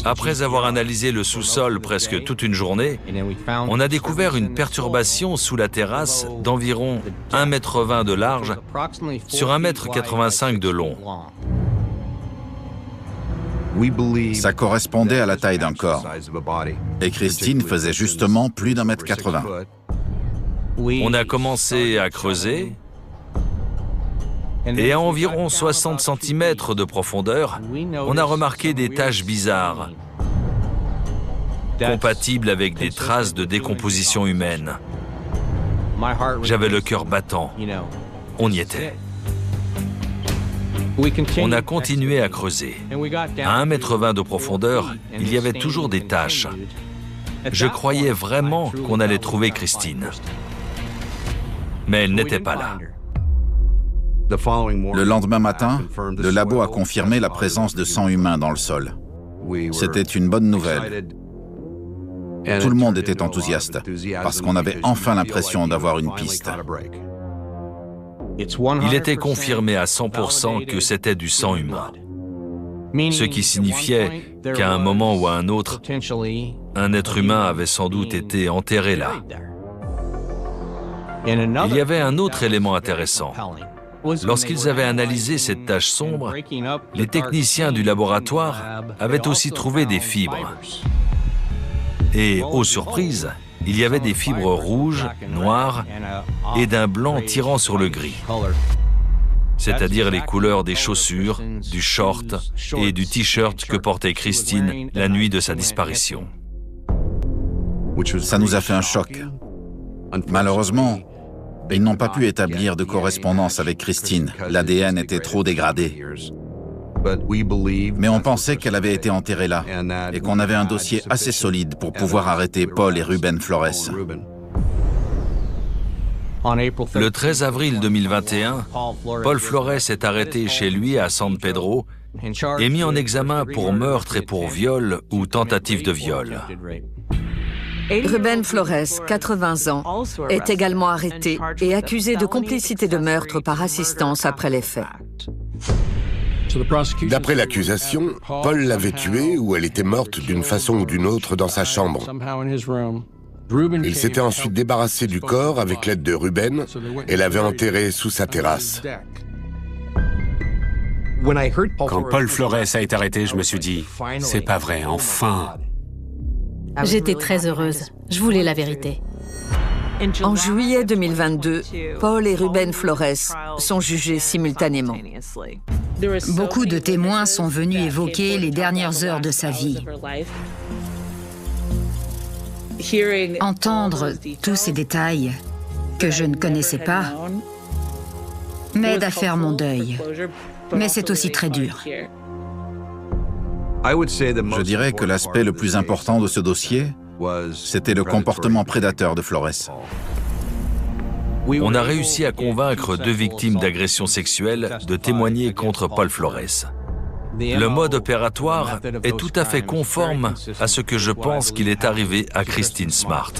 Après avoir analysé le sous-sol presque toute une journée, on a découvert une perturbation sous la terrasse d'environ 1,20 m de large sur 1,85 m de long. Ça correspondait à la taille d'un corps. Et Christine faisait justement plus d'1,80 m. On a commencé à creuser, et à environ 60 cm de profondeur, on a remarqué des taches bizarres, compatibles avec des traces de décomposition humaine. J'avais le cœur battant. On y était. On a continué à creuser. À 1,20 m de profondeur, il y avait toujours des taches. Je croyais vraiment qu'on allait trouver Christine. Mais elle n'était pas là. Le lendemain matin, le labo a confirmé la présence de sang humain dans le sol. C'était une bonne nouvelle. Tout le monde était enthousiaste, parce qu'on avait enfin l'impression d'avoir une piste. Il était confirmé à 100% que c'était du sang humain. Ce qui signifiait qu'à un moment ou à un autre, un être humain avait sans doute été enterré là. Il y avait un autre élément intéressant. Lorsqu'ils avaient analysé cette tache sombre, les techniciens du laboratoire avaient aussi trouvé des fibres. Et, aux surprises, il y avait des fibres rouges, noires et d'un blanc tirant sur le gris, c'est-à-dire les couleurs des chaussures, du short et du t-shirt que portait Christine la nuit de sa disparition. Ça nous a fait un choc. Malheureusement, ils n'ont pas pu établir de correspondance avec Christine. L'ADN était trop dégradé. Mais on pensait qu'elle avait été enterrée là et qu'on avait un dossier assez solide pour pouvoir arrêter Paul et Ruben Flores. Le 13 avril 2021, Paul Flores est arrêté chez lui à San Pedro et mis en examen pour meurtre et pour viol ou tentative de viol. Ruben Flores, 80 ans, est également arrêté et accusé de complicité de meurtre par assistance après les faits. D'après l'accusation, Paul l'avait tuée ou elle était morte d'une façon ou d'une autre dans sa chambre. Il s'était ensuite débarrassé du corps avec l'aide de Ruben et l'avait enterré sous sa terrasse. Quand Paul Flores a été arrêté, je me suis dit, c'est pas vrai, enfin. J'étais très heureuse. Je voulais la vérité. En juillet 2022, Paul et Ruben Flores sont jugés simultanément. Beaucoup de témoins sont venus évoquer les dernières heures de sa vie. Entendre tous ces détails que je ne connaissais pas m'aide à faire mon deuil. Mais c'est aussi très dur. Je dirais que l'aspect le plus important de ce dossier, c'était le comportement prédateur de Flores. On a réussi à convaincre 2 victimes d'agressions sexuelles de témoigner contre Paul Flores. Le mode opératoire est tout à fait conforme à ce que je pense qu'il est arrivé à Christine Smart.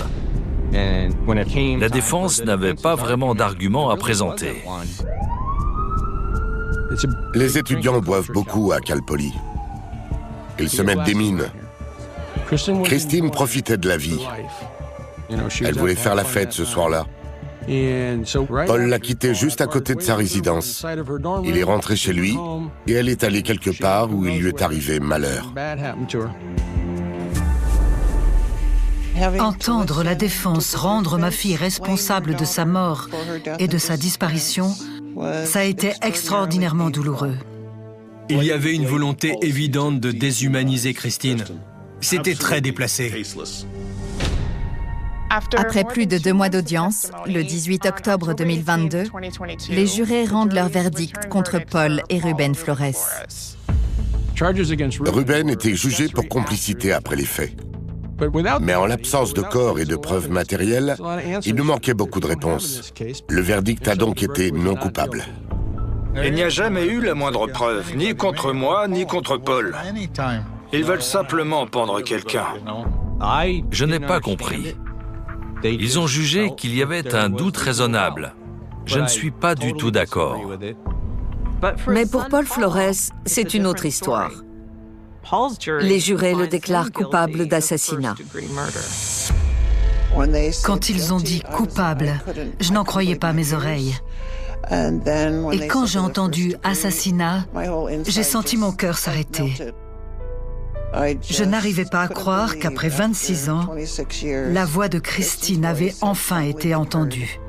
La défense n'avait pas vraiment d'arguments à présenter. Les étudiants boivent beaucoup à Cal Poly. Ils se mettent des mines. Christine profitait de la vie. Elle voulait faire la fête ce soir-là. Paul l'a quittée juste à côté de sa résidence. Il est rentré chez lui et elle est allée quelque part où il lui est arrivé malheur. Entendre la défense rendre ma fille responsable de sa mort et de sa disparition, ça a été extraordinairement douloureux. Il y avait une volonté évidente de déshumaniser Christine. C'était très déplacé. Après plus de 2 mois d'audience, le 18 octobre 2022, les jurés rendent leur verdict contre Paul et Ruben Flores. Ruben était jugé pour complicité après les faits. Mais en l'absence de corps et de preuves matérielles, il nous manquait beaucoup de réponses. Le verdict a donc été non coupable. Il n'y a jamais eu la moindre preuve, ni contre moi, ni contre Paul. Ils veulent simplement pendre quelqu'un. Je n'ai pas compris. Ils ont jugé qu'il y avait un doute raisonnable. Je ne suis pas du tout d'accord. Mais pour Paul Flores, c'est une autre histoire. Les jurés le déclarent coupable d'assassinat. Quand ils ont dit coupable, je n'en croyais pas mes oreilles. Et quand j'ai entendu assassinat, j'ai senti mon cœur s'arrêter. Je n'arrivais pas à croire qu'après 26 ans, la voix de Christine avait enfin été entendue.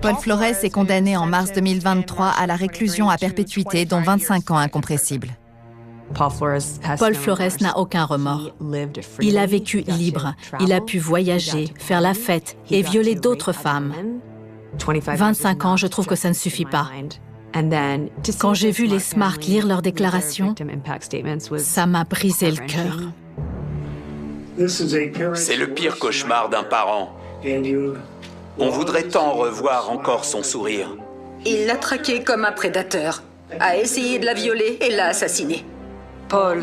Paul Flores est condamné en mars 2023 à la réclusion à perpétuité, dont 25 ans incompressibles. Paul Flores n'a aucun remords. Il a vécu libre, il a pu voyager, faire la fête et violer d'autres femmes. 25 ans, je trouve que ça ne suffit pas. Quand j'ai vu les Smart lire leurs déclarations, ça m'a brisé le cœur. C'est le pire cauchemar d'un parent. On voudrait tant revoir encore son sourire. Il l'a traquée comme un prédateur, a essayé de la violer et l'a assassinée. Paul,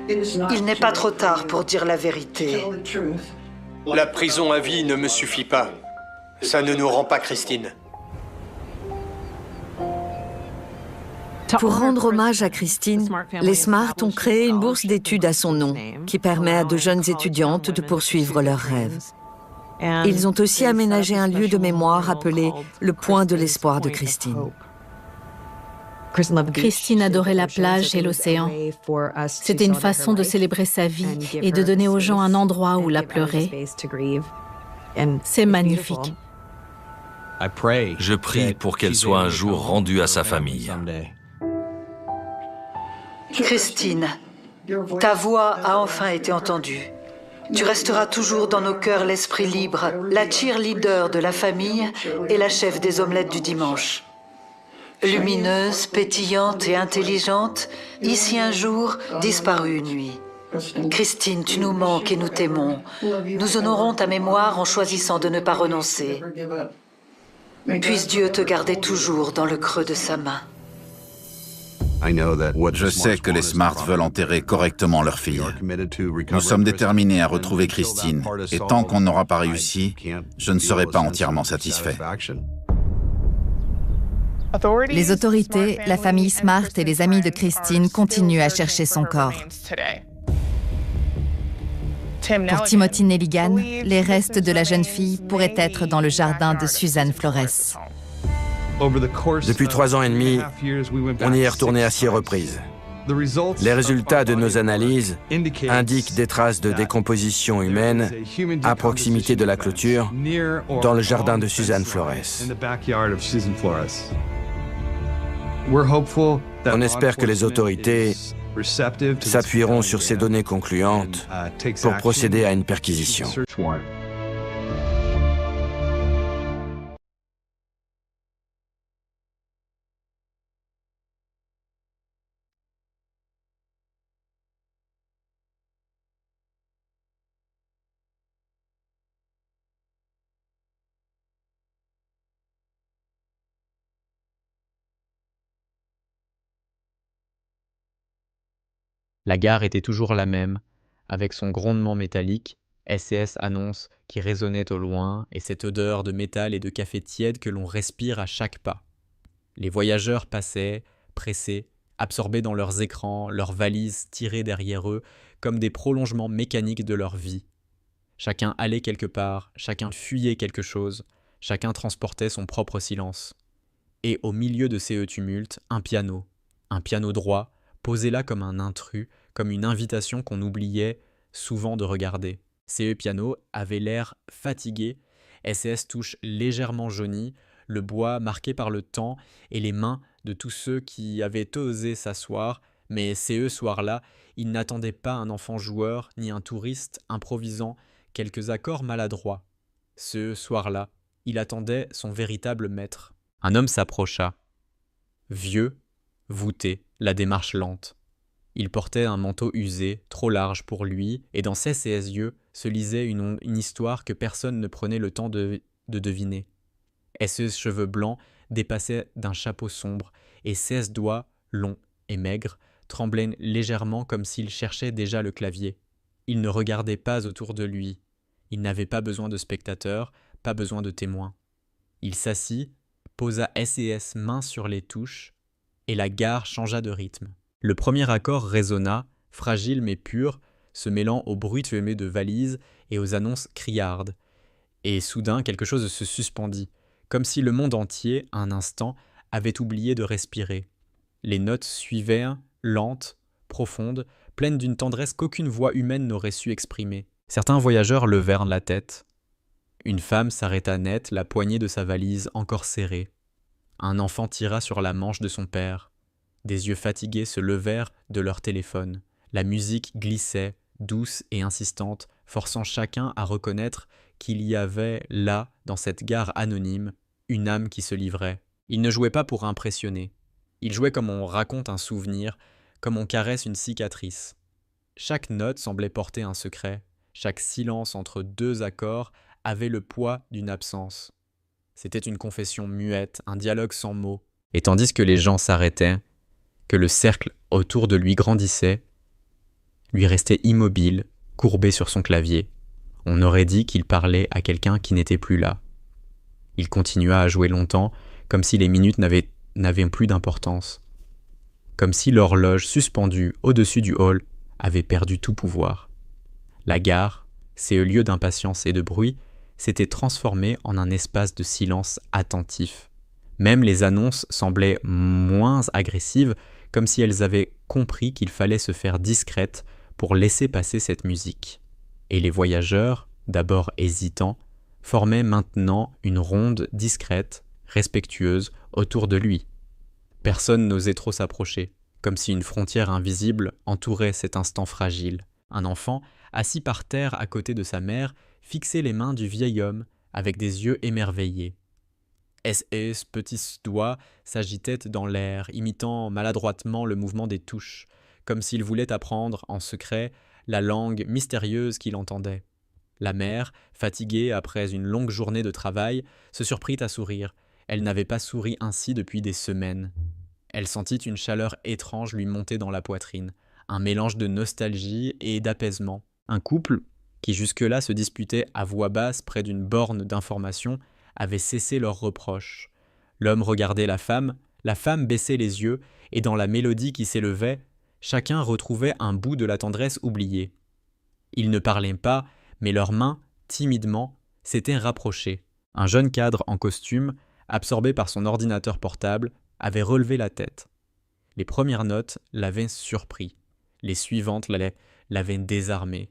il n'est pas trop tard pour dire la vérité. La prison à vie ne me suffit pas. Ça ne nous rend pas Christine. Pour rendre hommage à Christine, les Smart ont créé une bourse d'études à son nom, qui permet à de jeunes étudiantes de poursuivre leurs rêves. Ils ont aussi aménagé un lieu de mémoire appelé le Point de l'espoir de Christine. Christine adorait la plage et l'océan. C'était une façon de célébrer sa vie et de donner aux gens un endroit où la pleurer. C'est magnifique. Je prie pour qu'elle soit un jour rendue à sa famille. Christine, ta voix a enfin été entendue. Tu resteras toujours dans nos cœurs l'esprit libre, la cheerleader de la famille et la chef des omelettes du dimanche. Lumineuse, pétillante et intelligente, ici un jour, disparue une nuit. Christine, tu nous manques et nous t'aimons. Nous honorons ta mémoire en choisissant de ne pas renoncer. Puisse Dieu te garder toujours dans le creux de sa main. Je sais que les Smart veulent enterrer correctement leur fille. Nous sommes déterminés à retrouver Christine, et tant qu'on n'aura pas réussi, je ne serai pas entièrement satisfait. Les autorités, la famille Smart et les amis de Christine continuent à chercher son corps. Pour Timothy Nelligan, les restes de la jeune fille pourraient être dans le jardin de Suzanne Flores. Depuis 3 ans et demi, on y est retourné à 6 reprises. Les résultats de nos analyses indiquent des traces de décomposition humaine à proximité de la clôture, dans le jardin de Suzanne Flores. On espère que les autorités s'appuieront sur ces données concluantes pour procéder à une perquisition. La gare était toujours la même, avec son grondement métallique, SCS annonce qui résonnait au loin, et cette odeur de métal et de café tiède que l'on respire à chaque pas. Les voyageurs passaient, pressés, absorbés dans leurs écrans, leurs valises tirées derrière eux, comme des prolongements mécaniques de leur vie. Chacun allait quelque part, chacun fuyait quelque chose, chacun transportait son propre silence. Et au milieu de ces tumultes, un piano droit, posé là comme un intrus, comme une invitation qu'on oubliait souvent de regarder. CE piano avait l'air fatigué, SS touche légèrement jaunie, le bois marqué par le temps et les mains de tous ceux qui avaient osé s'asseoir, mais CE soir-là, il n'attendait pas un enfant joueur ni un touriste improvisant quelques accords maladroits. Ce soir-là, il attendait son véritable maître. Un homme s'approcha. Vieux, voûté, la démarche lente. Il portait un manteau usé, trop large pour lui, et dans ses yeux se lisait une histoire que personne ne prenait le temps de deviner. Et ses cheveux blancs dépassaient d'un chapeau sombre, et 16 doigts, longs et maigres, tremblaient légèrement comme s'il cherchait déjà le clavier. Il ne regardait pas autour de lui. Il n'avait pas besoin de spectateurs, pas besoin de témoins. Il s'assit, posa S&S main sur les touches, et la gare changea de rythme. Le premier accord résonna, fragile mais pur, se mêlant au bruit fumé de valises et aux annonces criardes. Et soudain, quelque chose se suspendit, comme si le monde entier, un instant, avait oublié de respirer. Les notes suivaient, lentes, profondes, pleine d'une tendresse qu'aucune voix humaine n'aurait su exprimer. Certains voyageurs levèrent la tête. Une femme s'arrêta net, la poignée de sa valise encore serrée. Un enfant tira sur la manche de son père. Des yeux fatigués se levèrent de leur téléphone. La musique glissait, douce et insistante, forçant chacun à reconnaître qu'il y avait là, dans cette gare anonyme, une âme qui se livrait. Il ne jouait pas pour impressionner. Il jouait comme on raconte un souvenir, comme on caresse une cicatrice. Chaque note semblait porter un secret. Chaque silence entre deux accords avait le poids d'une absence. C'était une confession muette, un dialogue sans mots. Et tandis que les gens s'arrêtaient, que le cercle autour de lui grandissait, lui restait immobile, courbé sur son clavier. On aurait dit qu'il parlait à quelqu'un qui n'était plus là. Il continua à jouer longtemps, comme si les minutes n'avaient plus d'importance. Comme si l'horloge suspendue au-dessus du hall avait perdu tout pouvoir. La gare, ces lieux d'impatience et de bruit, s'était transformée en un espace de silence attentif. Même les annonces semblaient moins agressives, comme si elles avaient compris qu'il fallait se faire discrètes pour laisser passer cette musique. Et les voyageurs, d'abord hésitants, formaient maintenant une ronde discrète, respectueuse, autour de lui. Personne n'osait trop s'approcher, comme si une frontière invisible entourait cet instant fragile. Un enfant, assis par terre à côté de sa mère, fixait les mains du vieil homme avec des yeux émerveillés. SS petits doigts s'agitaient dans l'air, imitant maladroitement le mouvement des touches, comme s'il voulait apprendre en secret la langue mystérieuse qu'il entendait. La mère, fatiguée après une longue journée de travail, se surprit à sourire. Elle n'avait pas souri ainsi depuis des semaines. Elle sentit une chaleur étrange lui monter dans la poitrine, un mélange de nostalgie et d'apaisement. Un couple, qui jusque-là se disputait à voix basse près d'une borne d'information, avait cessé leurs reproches. L'homme regardait la femme baissait les yeux, et dans la mélodie qui s'élevait, chacun retrouvait un bout de la tendresse oubliée. Ils ne parlaient pas, mais leurs mains, timidement, s'étaient rapprochées. Un jeune cadre en costume, absorbé par son ordinateur portable, avait relevé la tête. Les premières notes l'avaient surpris. Les suivantes l'avaient désarmé.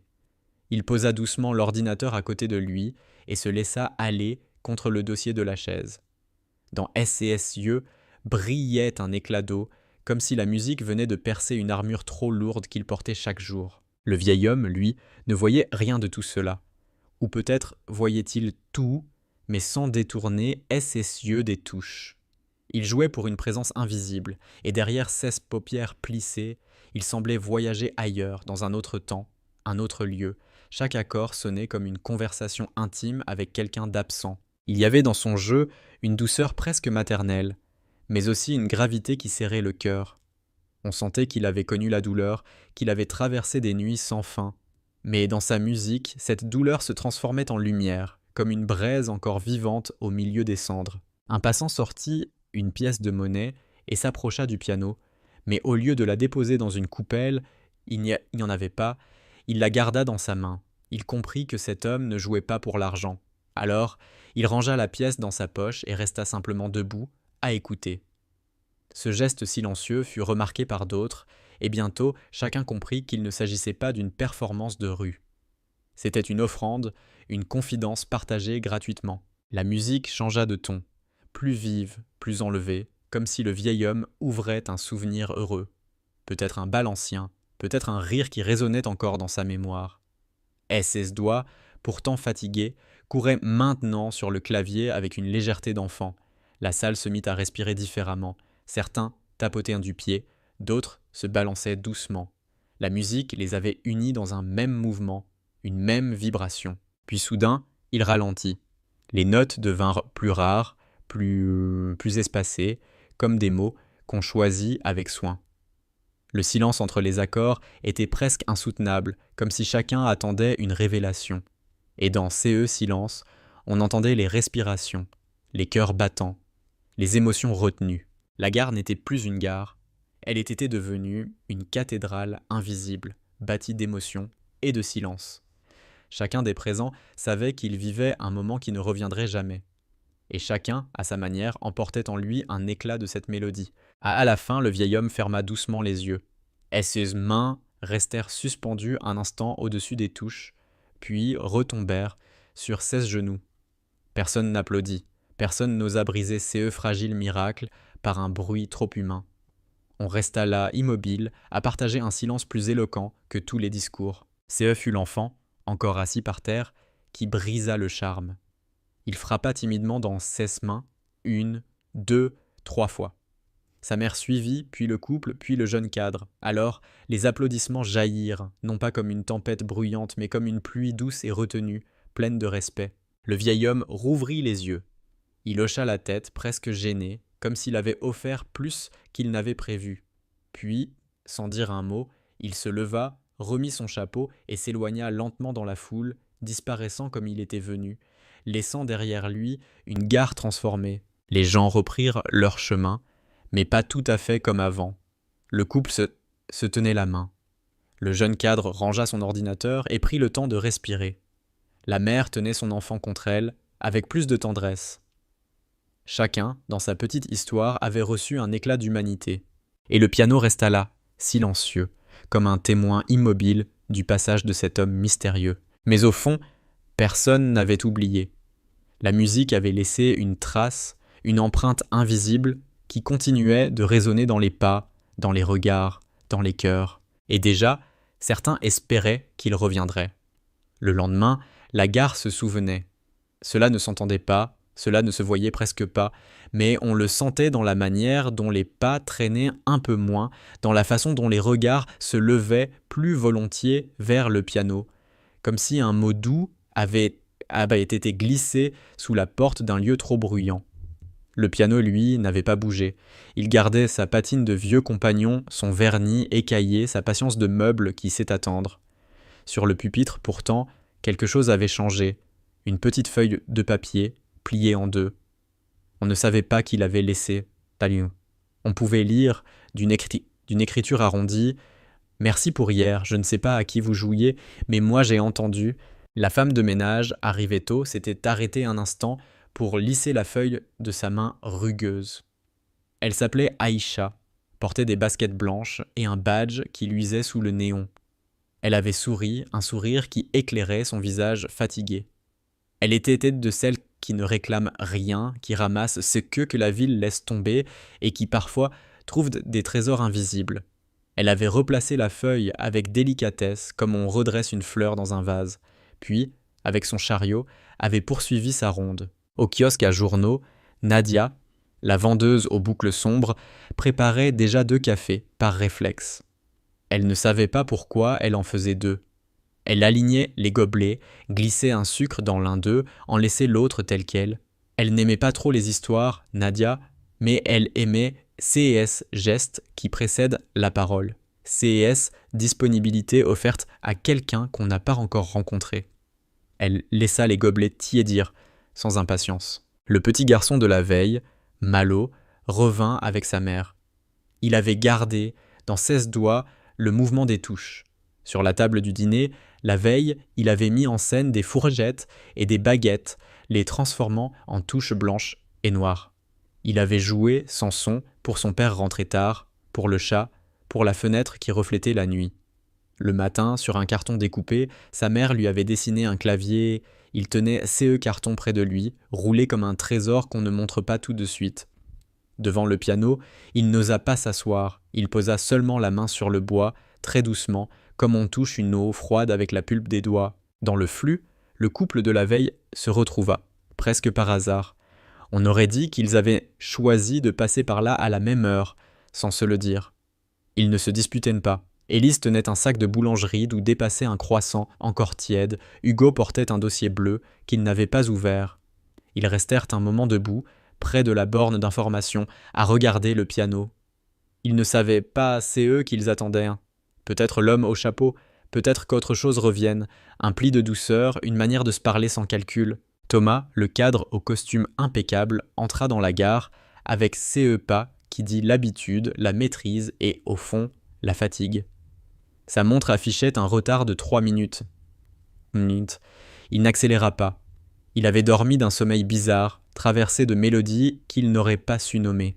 Il posa doucement l'ordinateur à côté de lui et se laissa aller contre le dossier de la chaise. Dans SCS yeux brillait un éclat d'eau, comme si la musique venait de percer une armure trop lourde qu'il portait chaque jour. Le vieil homme, lui, ne voyait rien de tout cela. Ou peut-être voyait-il tout, mais sans détourner ses yeux des touches. Il jouait pour une présence invisible, et derrière 16 paupières plissées, il semblait voyager ailleurs, dans un autre temps, un autre lieu. Chaque accord sonnait comme une conversation intime avec quelqu'un d'absent. Il y avait dans son jeu une douceur presque maternelle, mais aussi une gravité qui serrait le cœur. On sentait qu'il avait connu la douleur, qu'il avait traversé des nuits sans fin. Mais dans sa musique, cette douleur se transformait en lumière, comme une braise encore vivante au milieu des cendres. Un passant sortit une pièce de monnaie et s'approcha du piano, mais au lieu de la déposer dans une coupelle, il n'y en avait pas, il la garda dans sa main. Il comprit que cet homme ne jouait pas pour l'argent. Alors, il rangea la pièce dans sa poche et resta simplement debout, à écouter. Ce geste silencieux fut remarqué par d'autres, et bientôt chacun comprit qu'il ne s'agissait pas d'une performance de rue. C'était une offrande, une confidence partagée gratuitement. La musique changea de ton, plus vive, plus enlevée, comme si le vieil homme ouvrait un souvenir heureux. Peut-être un bal ancien, peut-être un rire qui résonnait encore dans sa mémoire. Ses doigts, pourtant fatigués, couraient maintenant sur le clavier avec une légèreté d'enfant. La salle se mit à respirer différemment. Certains tapotaient du pied, d'autres se balançaient doucement. La musique les avait unis dans un même mouvement, une même vibration. Puis soudain, il ralentit. Les notes devinrent plus rares, plus espacées, comme des mots qu'on choisit avec soin. Le silence entre les accords était presque insoutenable, comme si chacun attendait une révélation. Et dans ces silences, on entendait les respirations, les cœurs battants, les émotions retenues. La gare n'était plus une gare, elle était devenue une cathédrale invisible, bâtie d'émotions et de silence. Chacun des présents savait qu'il vivait un moment qui ne reviendrait jamais. Et chacun, à sa manière, emportait en lui un éclat de cette mélodie. À la fin, le vieil homme ferma doucement les yeux. Et ses mains restèrent suspendus un instant au-dessus des touches, puis retombèrent sur 16 genoux. Personne n'applaudit, personne n'osa briser ces fragiles miracles par un bruit trop humain. On resta là, immobile, à partager un silence plus éloquent que tous les discours. Ce fut l'enfant, encore assis par terre, qui brisa le charme. Il frappa timidement dans 16 mains, 1, 2, 3 fois. Sa mère suivit, puis le couple, puis le jeune cadre. Alors, les applaudissements jaillirent, non pas comme une tempête bruyante, mais comme une pluie douce et retenue, pleine de respect. Le vieil homme rouvrit les yeux. Il hocha la tête, presque gêné, comme s'il avait offert plus qu'il n'avait prévu. Puis, sans dire un mot, il se leva, remit son chapeau et s'éloigna lentement dans la foule, disparaissant comme il était venu, laissant derrière lui une gare transformée. Les gens reprirent leur chemin, mais pas tout à fait comme avant. Le couple se tenait la main. Le jeune cadre rangea son ordinateur et prit le temps de respirer. La mère tenait son enfant contre elle, avec plus de tendresse. Chacun, dans sa petite histoire, avait reçu un éclat d'humanité. Et le piano resta là, silencieux, comme un témoin immobile du passage de cet homme mystérieux. Mais au fond, personne n'avait oublié. La musique avait laissé une trace, une empreinte invisible qui continuait de résonner dans les pas, dans les regards, dans les cœurs. Et déjà, certains espéraient qu'il reviendrait. Le lendemain, la gare se souvenait. Cela ne s'entendait pas, cela ne se voyait presque pas, mais on le sentait dans la manière dont les pas traînaient un peu moins, dans la façon dont les regards se levaient plus volontiers vers le piano, comme si un mot doux avait été glissé sous la porte d'un lieu trop bruyant. Le piano, lui, n'avait pas bougé. Il gardait sa patine de vieux compagnon, son vernis écaillé, sa patience de meuble qui sait attendre. Sur le pupitre, pourtant, quelque chose avait changé. Une petite feuille de papier, pliée en deux. On ne savait pas qui l'avait laissée. On pouvait lire, d'une écriture arrondie, « Merci pour hier, je ne sais pas à qui vous jouiez, mais moi j'ai entendu. » La femme de ménage, arrivée tôt, s'était arrêtée un instant pour lisser la feuille de sa main rugueuse. Elle s'appelait Aïcha, portait des baskets blanches et un badge qui luisait sous le néon. Elle avait souri, un sourire qui éclairait son visage fatigué. Elle était de celles qui ne réclament rien, qui ramassent ce que la ville laisse tomber et qui parfois trouvent des trésors invisibles. Elle avait replacé la feuille avec délicatesse, comme on redresse une fleur dans un vase, puis, avec son chariot, avait poursuivi sa ronde. Au kiosque à journaux, Nadia, la vendeuse aux boucles sombres, préparait déjà 2 cafés, par réflexe. Elle ne savait pas pourquoi elle en faisait 2. Elle alignait les gobelets, glissait un sucre dans l'un d'eux, en laissait l'autre tel quel. Elle n'aimait pas trop les histoires, Nadia, mais elle aimait CES geste qui précède la parole. CES disponibilité offerte à quelqu'un qu'on n'a pas encore rencontré. Elle laissa les gobelets tiédir, sans impatience. Le petit garçon de la veille, Malo, revint avec sa mère. Il avait gardé, dans 16 doigts, le mouvement des touches. Sur la table du dîner, la veille, il avait mis en scène des fourchettes et des baguettes, les transformant en touches blanches et noires. Il avait joué, sans son, pour son père rentré tard, pour le chat, pour la fenêtre qui reflétait la nuit. Le matin, sur un carton découpé, sa mère lui avait dessiné un clavier. Il tenait CE carton près de lui, roulé comme un trésor qu'on ne montre pas tout de suite. Devant le piano, il n'osa pas s'asseoir. Il posa seulement la main sur le bois, très doucement, comme on touche une eau froide avec la pulpe des doigts. Dans le flux, le couple de la veille se retrouva, presque par hasard. On aurait dit qu'ils avaient choisi de passer par là à la même heure, sans se le dire. Ils ne se disputaient pas. Élise tenait un sac de boulangerie d'où dépassait un croissant encore tiède. Hugo portait un dossier bleu qu'il n'avait pas ouvert. Ils restèrent un moment debout, près de la borne d'information, à regarder le piano. Ils ne savaient pas, c'est eux qu'ils attendaient. Peut-être l'homme au chapeau, peut-être qu'autre chose revienne, un pli de douceur, une manière de se parler sans calcul. Thomas, le cadre au costume impeccable, entra dans la gare avec CE pas qui dit l'habitude, la maîtrise et, au fond, la fatigue. Sa montre affichait un retard de 3 minutes. Il n'accéléra pas. Il avait dormi d'un sommeil bizarre, traversé de mélodies qu'il n'aurait pas su nommer.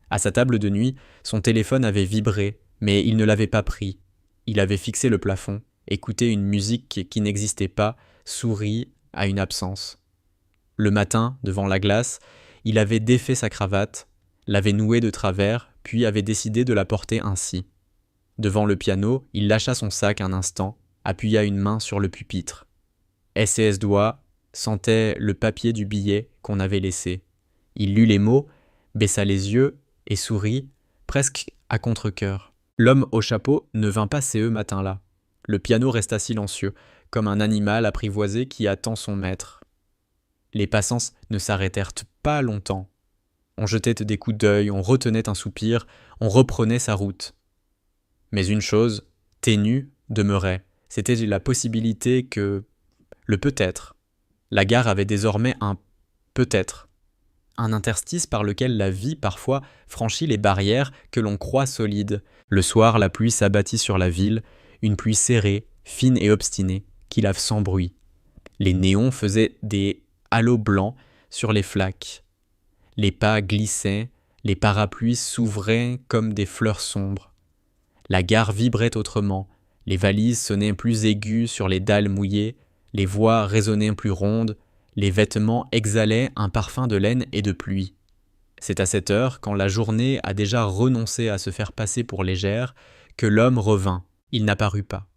À sa table de nuit, son téléphone avait vibré, mais il ne l'avait pas pris. Il avait fixé le plafond, écouté une musique qui n'existait pas, souri à une absence. Le matin, devant la glace, il avait défait sa cravate, l'avait nouée de travers, puis avait décidé de la porter ainsi. Devant le piano, il lâcha son sac un instant, appuya une main sur le pupitre. S.S. Doigt sentait le papier du billet qu'on avait laissé. Il lut les mots, baissa les yeux et sourit, presque à contre-cœur. L'homme au chapeau ne vint pas ce matin-là. Le piano resta silencieux, comme un animal apprivoisé qui attend son maître. Les passants ne s'arrêtèrent pas longtemps. On jetait des coups d'œil, on retenait un soupir, on reprenait sa route. Mais une chose, ténue, demeurait. C'était la possibilité que... le peut-être. La gare avait désormais un peut-être. Un interstice par lequel la vie, parfois, franchit les barrières que l'on croit solides. Le soir, la pluie s'abattit sur la ville, une pluie serrée, fine et obstinée, qui lave sans bruit. Les néons faisaient des halos blancs sur les flaques. Les pas glissaient, les parapluies s'ouvraient comme des fleurs sombres. La gare vibrait autrement, les valises sonnaient plus aiguës sur les dalles mouillées, les voix résonnaient plus rondes, les vêtements exhalaient un parfum de laine et de pluie. C'est à cette heure, quand la journée a déjà renoncé à se faire passer pour légère, que l'homme revint. Il n'apparut pas.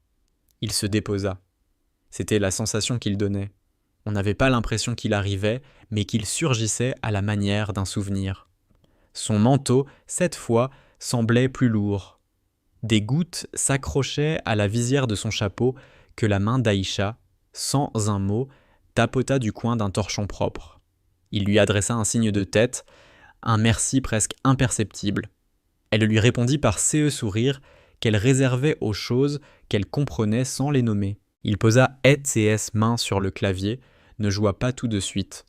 Il se déposa. C'était la sensation qu'il donnait. On n'avait pas l'impression qu'il arrivait, mais qu'il surgissait à la manière d'un souvenir. Son manteau, cette fois, semblait plus lourd. Des gouttes s'accrochaient à la visière de son chapeau que la main d'Aïcha, sans un mot, tapota du coin d'un torchon propre. Il lui adressa un signe de tête, un merci presque imperceptible. Elle lui répondit par sourire qu'elle réservait aux choses qu'elle comprenait sans les nommer. Il posa S main sur le clavier, ne joua pas tout de suite.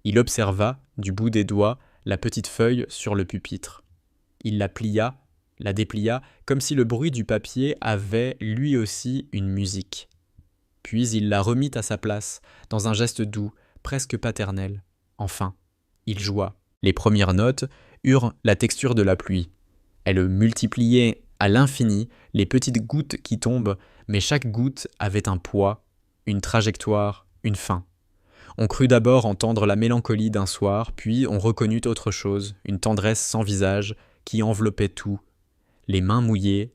Il observa, du bout des doigts, la petite feuille sur le pupitre. Il la plia, la déplia, comme si le bruit du papier avait lui aussi une musique. Puis il la remit à sa place, dans un geste doux, presque paternel. Enfin, il joua. Les premières notes eurent la texture de la pluie. Elles multipliaient à l'infini les petites gouttes qui tombent, mais chaque goutte avait un poids, une trajectoire, une fin. On crut d'abord entendre la mélancolie d'un soir, puis on reconnut autre chose, une tendresse sans visage qui enveloppait tout. Les mains mouillées,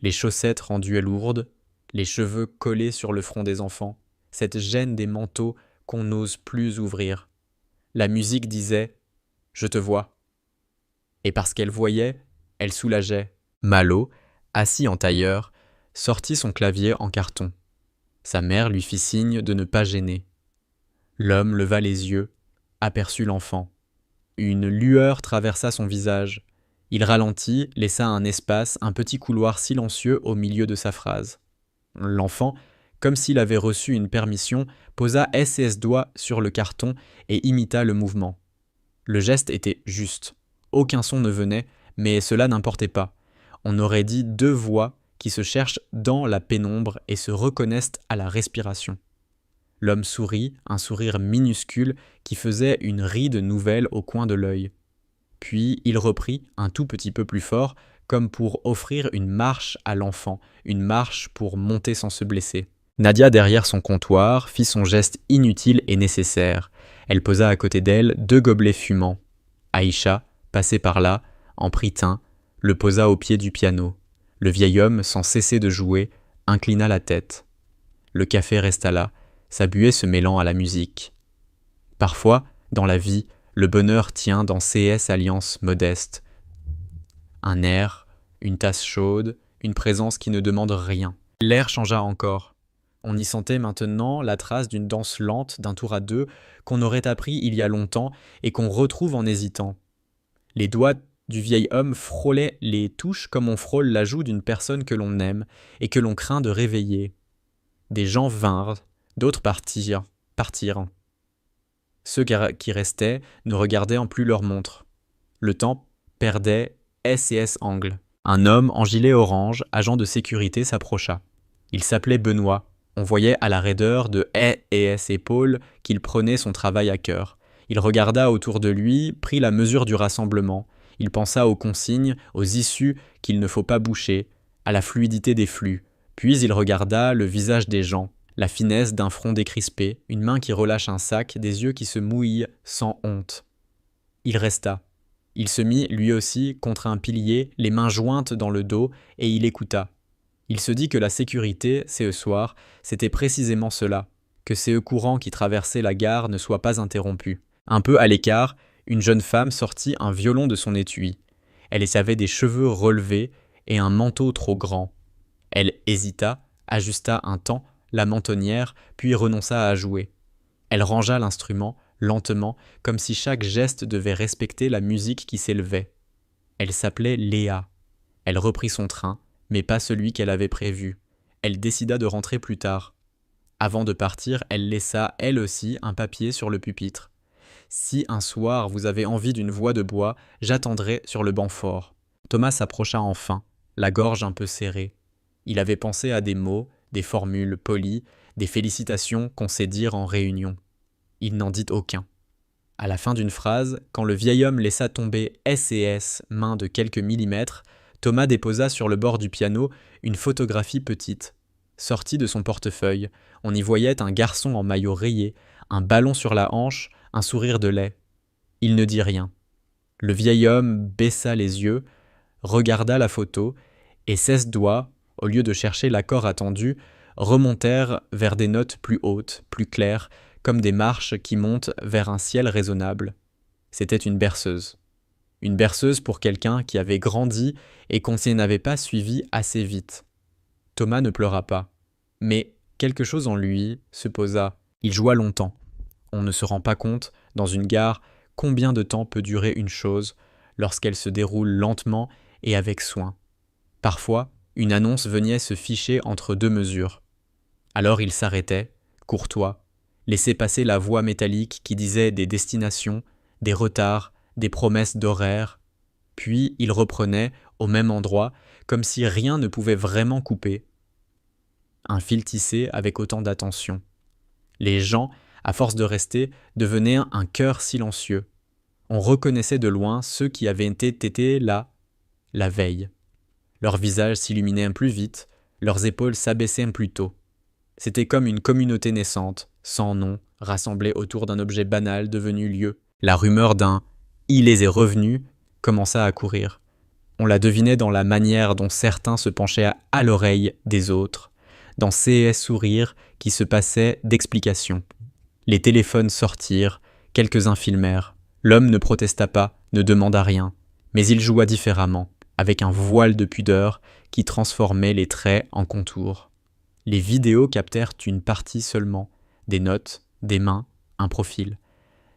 les chaussettes rendues lourdes, les cheveux collés sur le front des enfants, cette gêne des manteaux qu'on n'ose plus ouvrir. La musique disait « Je te vois ». Et parce qu'elle voyait, elle soulageait. Malo, assis en tailleur, sortit son clavier en carton. Sa mère lui fit signe de ne pas gêner. L'homme leva les yeux, aperçut l'enfant. Une lueur traversa son visage. Il ralentit, laissa un espace, un petit couloir silencieux au milieu de sa phrase. L'enfant, comme s'il avait reçu une permission, posa S doigt sur le carton et imita le mouvement. Le geste était juste. Aucun son ne venait, mais cela n'importait pas. On aurait dit deux voix qui se cherchent dans la pénombre et se reconnaissent à la respiration. L'homme sourit, un sourire minuscule qui faisait une ride nouvelle au coin de l'œil. Puis il reprit, un tout petit peu plus fort, comme pour offrir une marche à l'enfant, une marche pour monter sans se blesser. Nadia, derrière son comptoir, fit son geste inutile et nécessaire. Elle posa à côté d'elle 2 gobelets fumants. Aïcha, passée par là, en prit un, le posa au pied du piano. Le vieil homme, sans cesser de jouer, inclina la tête. Le café resta là, sa buée se mêlant à la musique. Parfois, dans la vie, le bonheur tient dans CS alliances modestes. Un air, une tasse chaude, une présence qui ne demande rien. L'air changea encore. On y sentait maintenant la trace d'une danse lente, d'un tour à deux, qu'on aurait appris il y a longtemps et qu'on retrouve en hésitant. Les doigts du vieil homme frôlaient les touches comme on frôle la joue d'une personne que l'on aime et que l'on craint de réveiller. Des gens vinrent, d'autres partirent. Ceux qui restaient ne regardaient en plus leur montre. Le temps perdait S angle. Un homme en gilet orange, agent de sécurité, s'approcha. Il s'appelait Benoît. On voyait à la raideur de S épaules qu'il prenait son travail à cœur. Il regarda autour de lui, prit la mesure du rassemblement. Il pensa aux consignes, aux issues qu'il ne faut pas boucher, à la fluidité des flux. Puis il regarda le visage des gens, la finesse d'un front décrispé, une main qui relâche un sac, des yeux qui se mouillent sans honte. Il resta. Il se mit, lui aussi, contre un pilier, les mains jointes dans le dos, et il écouta. Il se dit que la sécurité, ce soir, c'était précisément cela, que ces courants qui traversaient la gare ne soient pas interrompus. Un peu à l'écart, une jeune femme sortit un violon de son étui. Elle avait des cheveux relevés et un manteau trop grand. Elle hésita, ajusta un temps la mentonnière, puis renonça à jouer. Elle rangea l'instrument, lentement, comme si chaque geste devait respecter la musique qui s'élevait. Elle s'appelait Léa. Elle reprit son train, mais pas celui qu'elle avait prévu. Elle décida de rentrer plus tard. Avant de partir, elle laissa, elle aussi, un papier sur le pupitre. « Si un soir vous avez envie d'une voix de bois, j'attendrai sur le banc fort. » Thomas s'approcha enfin, la gorge un peu serrée. Il avait pensé à des mots, des formules polies, des félicitations qu'on sait dire en réunion. Il n'en dit aucun. À la fin d'une phrase, quand le vieil homme laissa tomber S&S, main de quelques millimètres, Thomas déposa sur le bord du piano une photographie petite. Sortie de son portefeuille, on y voyait un garçon en maillot rayé, un ballon sur la hanche, un sourire de lait. Il ne dit rien. Le vieil homme baissa les yeux, regarda la photo, et 16 doigts, au lieu de chercher l'accord attendu, remontèrent vers des notes plus hautes, plus claires, comme des marches qui montent vers un ciel raisonnable. C'était une berceuse. Une berceuse pour quelqu'un qui avait grandi et qu'on n'avait pas suivi assez vite. Thomas ne pleura pas, mais quelque chose en lui se posa. Il joua longtemps. On ne se rend pas compte, dans une gare, combien de temps peut durer une chose lorsqu'elle se déroule lentement et avec soin. Parfois, une annonce venait se ficher entre deux mesures. Alors il s'arrêtait, courtois, laissait passer la voix métallique qui disait des destinations, des retards, des promesses d'horaires. Puis il reprenait, au même endroit, comme si rien ne pouvait vraiment couper. Un fil tissé avec autant d'attention. Les gens, à force de rester, devenaient un chœur silencieux. On reconnaissait de loin ceux qui avaient été là, la veille. Leurs visages s'illuminaient plus vite, leurs épaules s'abaissaient plus tôt. C'était comme une communauté naissante, sans nom, rassemblée autour d'un objet banal devenu lieu. La rumeur d'un « il est revenu » commença à courir. On la devinait dans la manière dont certains se penchaient à l'oreille des autres, dans ces sourires qui se passaient d'explications. Les téléphones sortirent, quelques-uns filmèrent. L'homme ne protesta pas, ne demanda rien, mais il joua différemment, avec un voile de pudeur qui transformait les traits en contours. Les vidéos captèrent une partie seulement, des notes, des mains, un profil.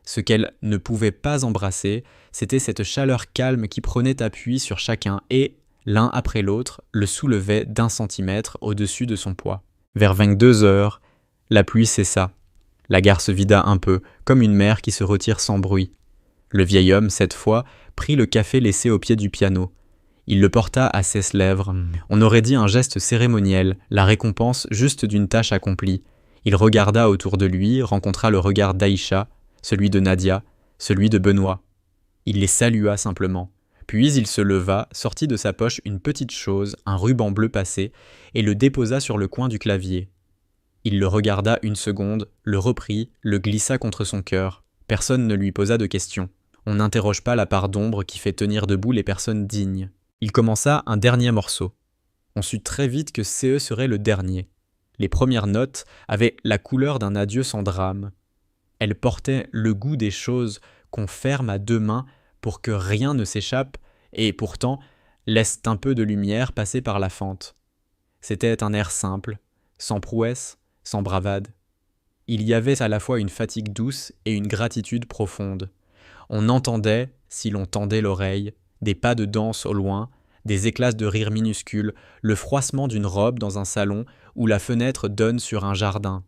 Ce qu'elle ne pouvait pas embrasser, c'était cette chaleur calme qui prenait appui sur chacun et, l'un après l'autre, le soulevait d'1 centimètre au-dessus de son poids. Vers 22 heures, la pluie cessa. La gare se vida un peu, comme une mer qui se retire sans bruit. Le vieil homme, cette fois, prit le café laissé au pied du piano. Il le porta à ses lèvres. On aurait dit un geste cérémoniel, la récompense juste d'une tâche accomplie. Il regarda autour de lui, rencontra le regard d'Aïcha, celui de Nadia, celui de Benoît. Il les salua simplement. Puis il se leva, sortit de sa poche une petite chose, un ruban bleu passé, et le déposa sur le coin du clavier. Il le regarda une seconde, le reprit, le glissa contre son cœur. Personne ne lui posa de questions. On n'interroge pas la part d'ombre qui fait tenir debout les personnes dignes. Il commença un dernier morceau. On sut très vite que CE serait le dernier. Les premières notes avaient la couleur d'un adieu sans drame. Elles portaient le goût des choses qu'on ferme à deux mains pour que rien ne s'échappe et pourtant laissent un peu de lumière passer par la fente. C'était un air simple, sans prouesse, sans bravade. Il y avait à la fois une fatigue douce et une gratitude profonde. On entendait, si l'on tendait l'oreille, des pas de danse au loin, des éclats de rire minuscules, le froissement d'une robe dans un salon où la fenêtre donne sur un jardin.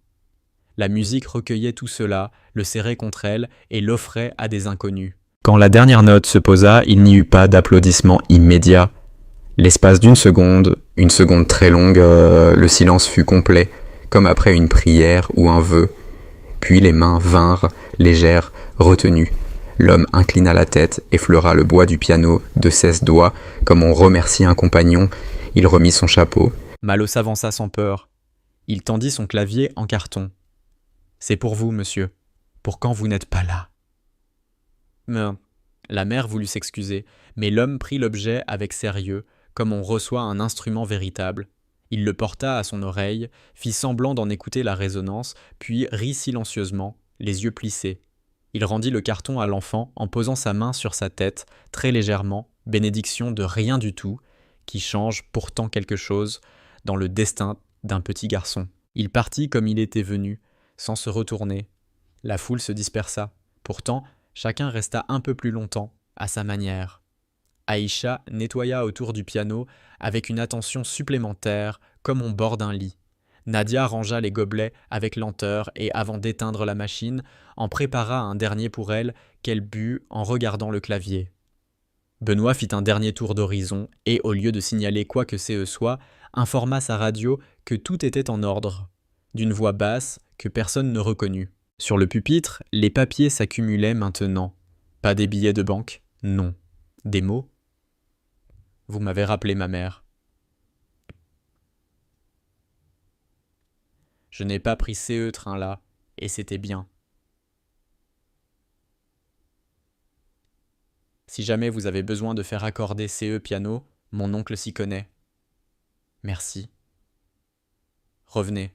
La musique recueillait tout cela, le serrait contre elle et l'offrait à des inconnus. Quand la dernière note se posa, il n'y eut pas d'applaudissement immédiat. L'espace d'une seconde, une seconde très longue, le silence fut complet, comme après une prière ou un vœu. Puis les mains vinrent, légères, retenues. L'homme inclina la tête, effleura le bois du piano de 16 doigts, comme on remercie un compagnon. Il remit son chapeau. Malo s'avança sans peur. Il tendit son clavier en carton. « C'est pour vous, monsieur. Pour quand vous n'êtes pas là. » La mère voulut s'excuser, mais l'homme prit l'objet avec sérieux, comme on reçoit un instrument véritable. Il le porta à son oreille, fit semblant d'en écouter la résonance, puis rit silencieusement, les yeux plissés. Il rendit le carton à l'enfant en posant sa main sur sa tête, très légèrement, bénédiction de rien du tout, qui change pourtant quelque chose dans le destin d'un petit garçon. Il partit comme il était venu, sans se retourner. La foule se dispersa. Pourtant, chacun resta un peu plus longtemps, à sa manière. Aïcha nettoya autour du piano avec une attention supplémentaire, comme on borde un lit. Nadia rangea les gobelets avec lenteur et, avant d'éteindre la machine, en prépara un dernier pour elle qu'elle but en regardant le clavier. Benoît fit un dernier tour d'horizon et, au lieu de signaler quoi que ce soit, informa sa radio que tout était en ordre, d'une voix basse que personne ne reconnut. Sur le pupitre, les papiers s'accumulaient maintenant. Pas des billets de banque, non. Des mots ? Vous m'avez rappelé ma mère. Je n'ai pas pris CE train-là, et c'était bien. Si jamais vous avez besoin de faire accorder CE piano, mon oncle s'y connaît. Merci. Revenez.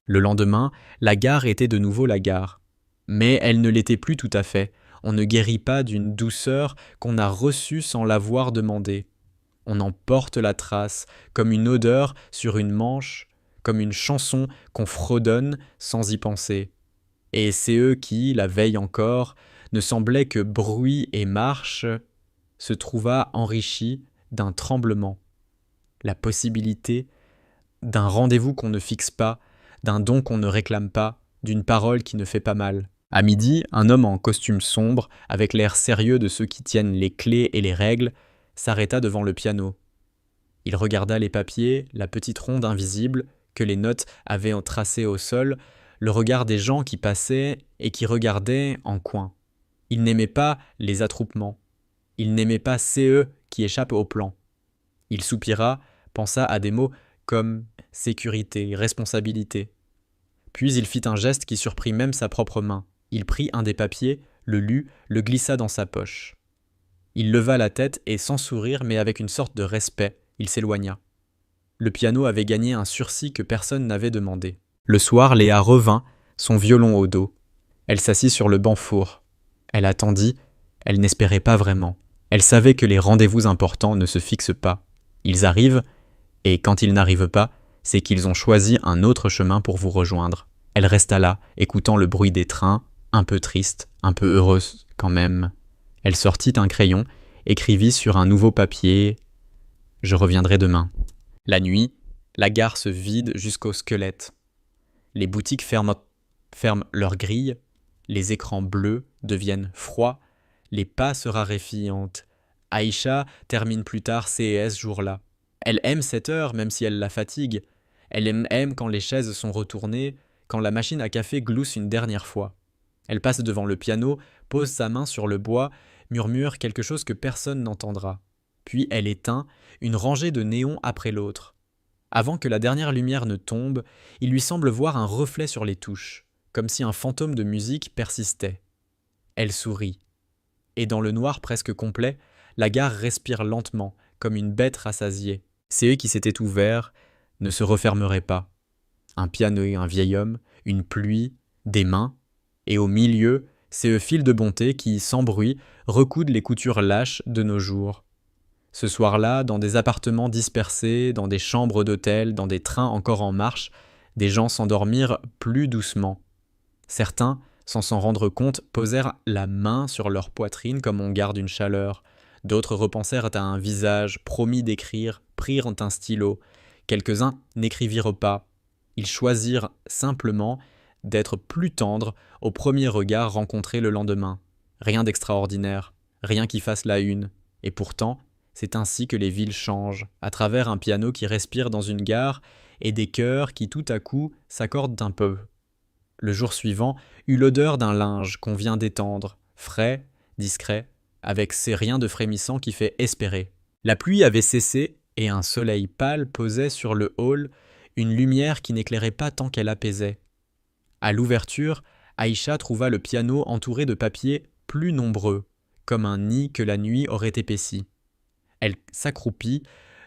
Le lendemain, la gare était de nouveau la gare. Mais elle ne l'était plus tout à fait. On ne guérit pas d'une douceur qu'on a reçue sans l'avoir demandée. On en porte la trace, comme une odeur sur une manche, comme une chanson qu'on fredonne sans y penser. Et c'est eux qui, la veille encore, ne semblaient que bruit et marche, se trouva enrichi d'un tremblement. La possibilité d'un rendez-vous qu'on ne fixe pas, d'un don qu'on ne réclame pas, d'une parole qui ne fait pas mal. À midi, un homme en costume sombre, avec l'air sérieux de ceux qui tiennent les clés et les règles, s'arrêta devant le piano. Il regarda les papiers, la petite ronde invisible que les notes avaient tracée au sol, le regard des gens qui passaient et qui regardaient en coin. Il n'aimait pas les attroupements. Il n'aimait pas CE qui échappent au plan. Il soupira, pensa à des mots comme sécurité, responsabilité. Puis il fit un geste qui surprit même sa propre main. Il prit un des papiers, le lut, le glissa dans sa poche. Il leva la tête et, sans sourire, mais avec une sorte de respect, il s'éloigna. Le piano avait gagné un sursis que personne n'avait demandé. Le soir, Léa revint, son violon au dos. Elle s'assit sur le banc four. Elle attendit, elle n'espérait pas vraiment. Elle savait que les rendez-vous importants ne se fixent pas. Ils arrivent, et quand ils n'arrivent pas, c'est qu'ils ont choisi un autre chemin pour vous rejoindre. Elle resta là, écoutant le bruit des trains, un peu triste, un peu heureuse quand même. Elle sortit un crayon, écrivit sur un nouveau papier « Je reviendrai demain ». La nuit, la gare se vide jusqu'au squelette. Les boutiques ferment leurs grilles, les écrans bleus deviennent froids, les pas se raréfient. Aïcha termine plus tard CES ce jour-là. Elle aime cette heure, même si elle la fatigue. Elle aime quand les chaises sont retournées, quand la machine à café glousse une dernière fois. Elle passe devant le piano, pose sa main sur le bois, murmure quelque chose que personne n'entendra. Puis elle éteint, une rangée de néons après l'autre. Avant que la dernière lumière ne tombe, il lui semble voir un reflet sur les touches, comme si un fantôme de musique persistait. Elle sourit. Et dans le noir presque complet, la gare respire lentement, comme une bête rassasiée. C'est eux qui s'étaient ouverts, ne se refermeraient pas. Un piano et un vieil homme, une pluie, des mains, et au milieu, c'est eux fil de bonté qui, sans bruit, recoudent les coutures lâches de nos jours. Ce soir-là, dans des appartements dispersés, dans des chambres d'hôtel, dans des trains encore en marche, des gens s'endormirent plus doucement. Certains, sans s'en rendre compte, posèrent la main sur leur poitrine comme on garde une chaleur. D'autres repensèrent à un visage, promis d'écrire, prirent un stylo. Quelques-uns n'écrivirent pas. Ils choisirent simplement d'être plus tendres au premier regard rencontré le lendemain. Rien d'extraordinaire, rien qui fasse la une. Et pourtant, c'est ainsi que les villes changent, à travers un piano qui respire dans une gare et des cœurs qui tout à coup s'accordent un peu. Le jour suivant eut l'odeur d'un linge qu'on vient d'étendre, frais, discret, avec ces riens de frémissant qui fait espérer. La pluie avait cessé et un soleil pâle posait sur le hall une lumière qui n'éclairait pas tant qu'elle apaisait. À l'ouverture, Aïcha trouva le piano entouré de papiers plus nombreux, comme un nid que la nuit aurait épaissi. Elle s'accroupit,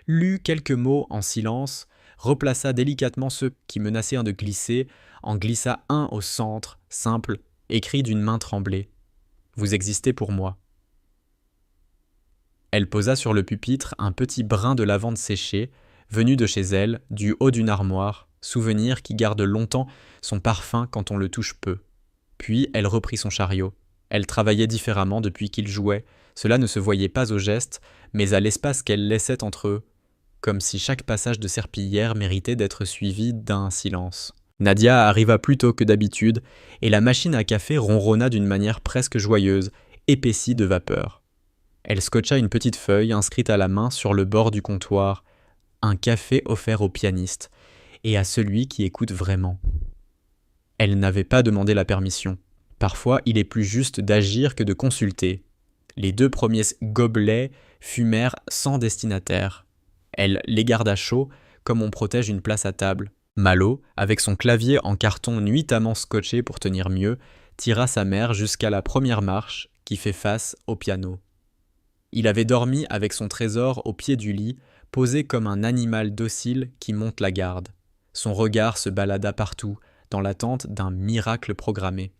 lut quelques mots en silence, replaça délicatement ceux qui menaçaient de glisser, en glissa un au centre, simple, écrit d'une main tremblée. « Vous existez pour moi. » Elle posa sur le pupitre un petit brin de lavande séché, venu de chez elle, du haut d'une armoire, souvenir qui garde longtemps son parfum quand on le touche peu. Puis elle reprit son chariot. Elle travaillait différemment depuis qu'ils jouaient, cela ne se voyait pas au geste, mais à l'espace qu'elle laissait entre eux, comme si chaque passage de serpillière méritait d'être suivi d'un silence. Nadia arriva plus tôt que d'habitude, et la machine à café ronronna d'une manière presque joyeuse, épaissie de vapeur. Elle scotcha une petite feuille inscrite à la main sur le bord du comptoir, un café offert au pianiste, et à celui qui écoute vraiment. Elle n'avait pas demandé la permission. Parfois, il est plus juste d'agir que de consulter. Les 2 premiers gobelets fumèrent sans destinataire. Elle les garda chauds, comme on protège une place à table. Malo, avec son clavier en carton nuitamment scotché pour tenir mieux, tira sa mère jusqu'à la première marche qui fait face au piano. Il avait dormi avec son trésor au pied du lit, posé comme un animal docile qui monte la garde. Son regard se balada partout, dans l'attente d'un miracle programmé.